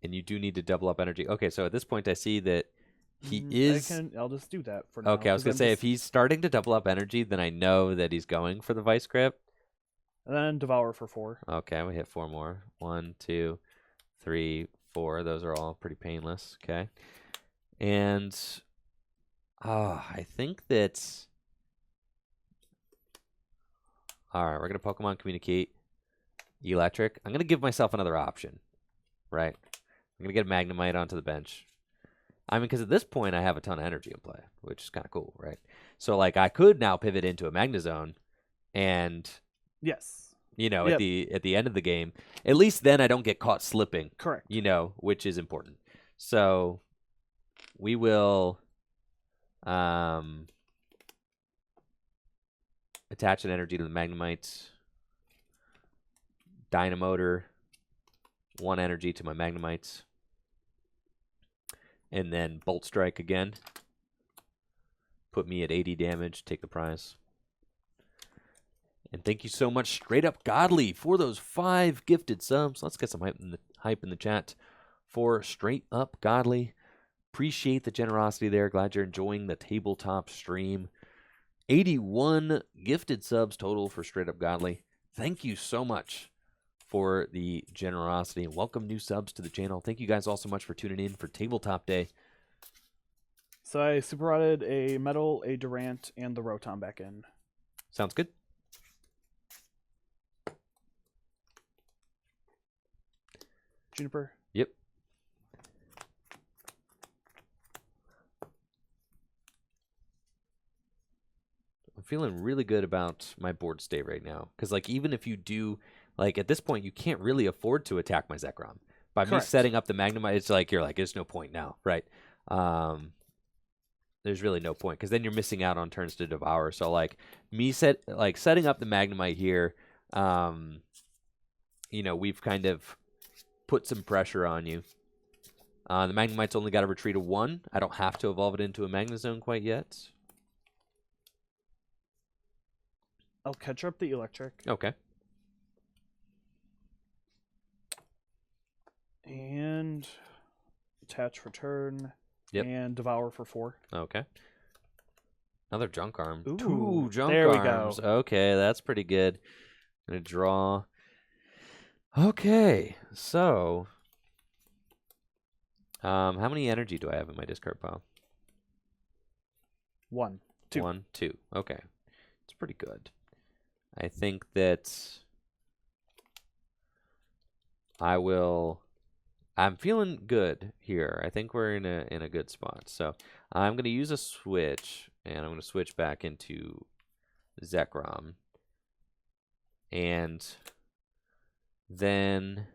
And you do need to double up energy. Okay, so at this point I see that he is... I'll just do that for now. Okay, I was going to say, if he's starting to double up energy, then I know that he's going for the Vice Grip. And then Devour for 4. Okay, we hit 4 more. 1, 2, 3, 4. Those are all pretty painless. Okay. And I think that... All right, we're going to Pokemon Communicate Eelektrik. I'm going to give myself another option, right? I'm going to get a Magnemite onto the bench. I mean, because at this point, I have a ton of energy in play, which is kind of cool, right? So, like, I could now pivot into a Magnezone and... Yes. you know, Yep. at the end of the game. At least then I don't get caught slipping, Correct. you know, which is important. So we will attach an energy to the Magnemite. Dynamotor, 1 energy to my Magnemite. And then Bolt Strike again. Put me at 80 damage, take the prize. And thank you so much, Straight Up Godly, for those 5 gifted subs. Let's get some hype in the chat for Straight Up Godly. Appreciate the generosity there. Glad you're enjoying the tabletop stream. 81 gifted subs total for Straight Up Godly. Thank you so much for the generosity, and welcome new subs to the channel. Thank you guys all so much for tuning in for Tabletop Day. So I super rotted a Metal, a Durant, and the Rotom back in. Sounds good. Juniper. Yep. I'm feeling really good about my board state right now. Because, like, even if you do, like, at this point, you can't really afford to attack my Zekrom. By Correct. me setting up the Magnemite, it's like, you're like, there's no point now, right? There's really no point. Because then you're missing out on turns to Devour. So, like, setting up the Magnemite here, you know, we've kind of put some pressure on you. The Magnemite's only got a retreat of 1. I don't have to evolve it into a Magnezone quite yet. I'll catch up the Eelektrik. Okay. And attach for turn. Yep. And Devour for 4. Okay. Another Junk Arm. Ooh, 2 Junk there we Arms. go. Okay, that's pretty good. Gonna draw. Okay, so how many energy do I have in my discard pile? 1, 2. 1, 2. Okay. It's pretty good. I think that I'm feeling good here. I think we're in a good spot. So I'm going to use a switch, and I'm going to switch back into Zekrom. And then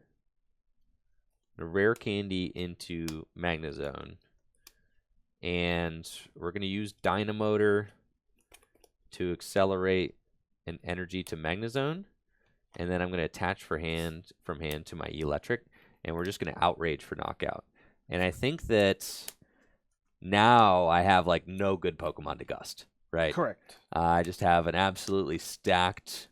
a rare candy into Magnezone. And we're going to use Dynamotor to accelerate an energy to Magnezone. And then I'm going to attach from hand to my Eelektrik. And we're just going to Outrage for knockout. And I think that now I have like no good Pokemon to Gust, right? Correct. I just have an absolutely stacked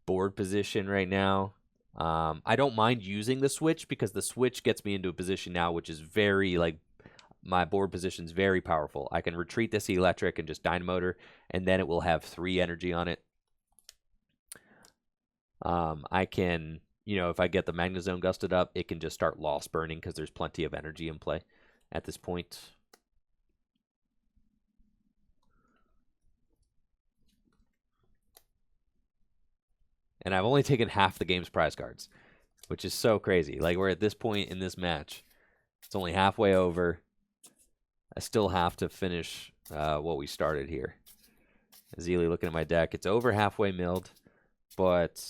board position right now. I don't mind using the switch because the switch gets me into a position now which is very, like, my board position's very powerful. I can retreat this Eelektrik and just Dynamotor, and then it will have 3 energy on it. I can, you know, if I get the Magnezone gusted up, it can just start Lost Burning because there's plenty of energy in play at this point. And I've only taken half the game's prize cards, which is so crazy. Like, we're at this point in this match. It's only halfway over. I still have to finish what we started here. Zeely looking at my deck. It's over halfway milled, but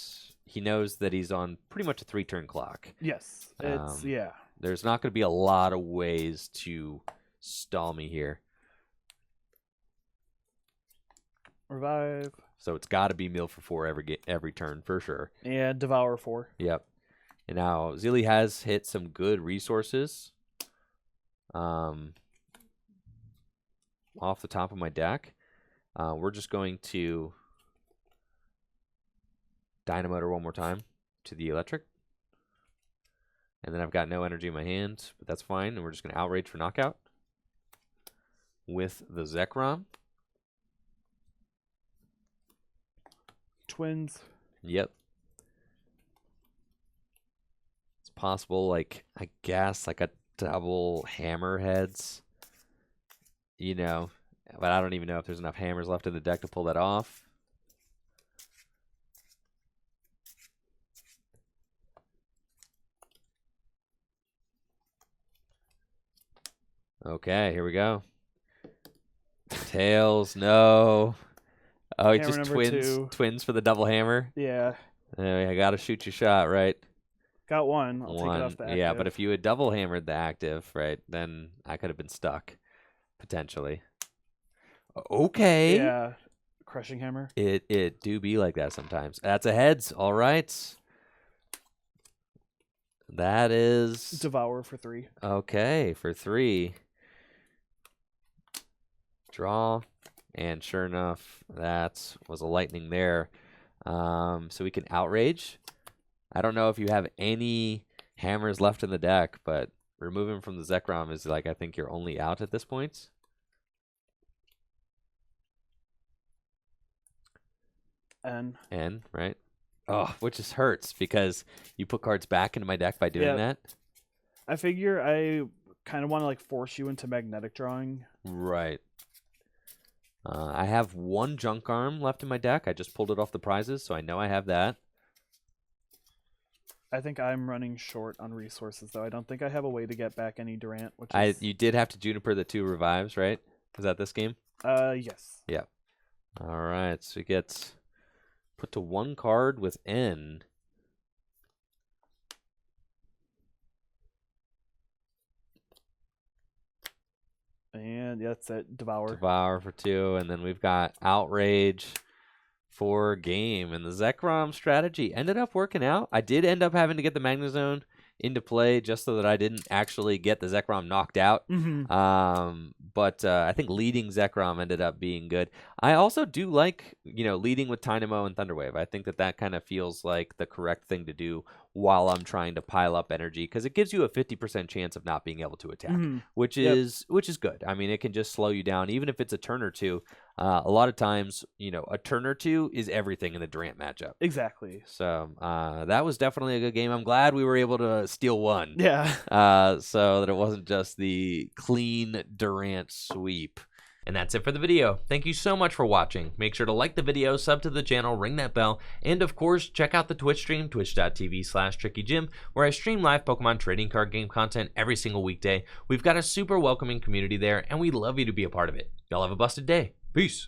he knows that he's on pretty much a 3-turn clock. Yes. It's, yeah. There's not going to be a lot of ways to stall me here. Revive. So it's got to be mill for 4 every turn for sure. And Devour 4. Yep. And now Zeely has hit some good resources off the top of my deck. We're just going to Dynamotor one more time to the Eelektrik. And then I've got no energy in my hand, but that's fine. And we're just going to Outrage for knockout with the Zekrom. Twins. Yep. It's possible, like, I guess, like a double Hammerheads. You know, but I don't even know if there's enough hammers left in the deck to pull that off. Okay, here we go. Tails, no. Oh, Hammer just number 2. twins for the double hammer. Yeah. I gotta shoot your shot, right? Got one. I'll take it off the active. Yeah, but if you had double hammered the active, right, then I could have been stuck, potentially. Okay. Yeah. Crushing hammer. It do be like that sometimes. That's a heads. All right. That is Devour for 3. okay for 3. Draw, and sure enough, that was a lightning there. So we can outrage. I don't know if you have any hammers left in the deck, but removing from the Zekrom is like I think you're only out at this point. N, right? Oh, which just hurts because you put cards back into my deck by doing that. I figure I kind of want to like force you into magnetic drawing. Right. I have 1 junk arm left in my deck. I just pulled it off the prizes, so I know I have that. I think I'm running short on resources, though. I don't think I have a way to get back any Durant. You did have to Juniper the 2 revives, right? Was that this game? Yes. Yeah. All right, so we get put to 1 card with N. And yeah, that's it. Devour. Devour for 2, and then we've got Outrage for game. And the Zekrom strategy ended up working out. I did end up having to get the Magnezone into play just so that I didn't actually get the Zekrom knocked out. But I think leading Zekrom ended up being good. I also do like, leading with Tynamo and Thunderwave. I think that kind of feels like the correct thing to do while I'm trying to pile up energy, because it gives you a 50% chance of not being able to attack, which is good. I mean, it can just slow you down, even if it's a turn or two. A lot of times, a turn or two is everything in the Durant matchup. Exactly. So that was definitely a good game. I'm glad we were able to steal 1. Yeah. So that it wasn't just the clean Durant sweep. And that's it for the video. Thank you so much for watching. Make sure to like the video, sub to the channel, ring that bell, and of course, check out the Twitch stream, twitch.tv/TrickyJim, where I stream live Pokemon trading card game content every single weekday. We've got a super welcoming community there, and we'd love you to be a part of it. Y'all have a busted day. Peace.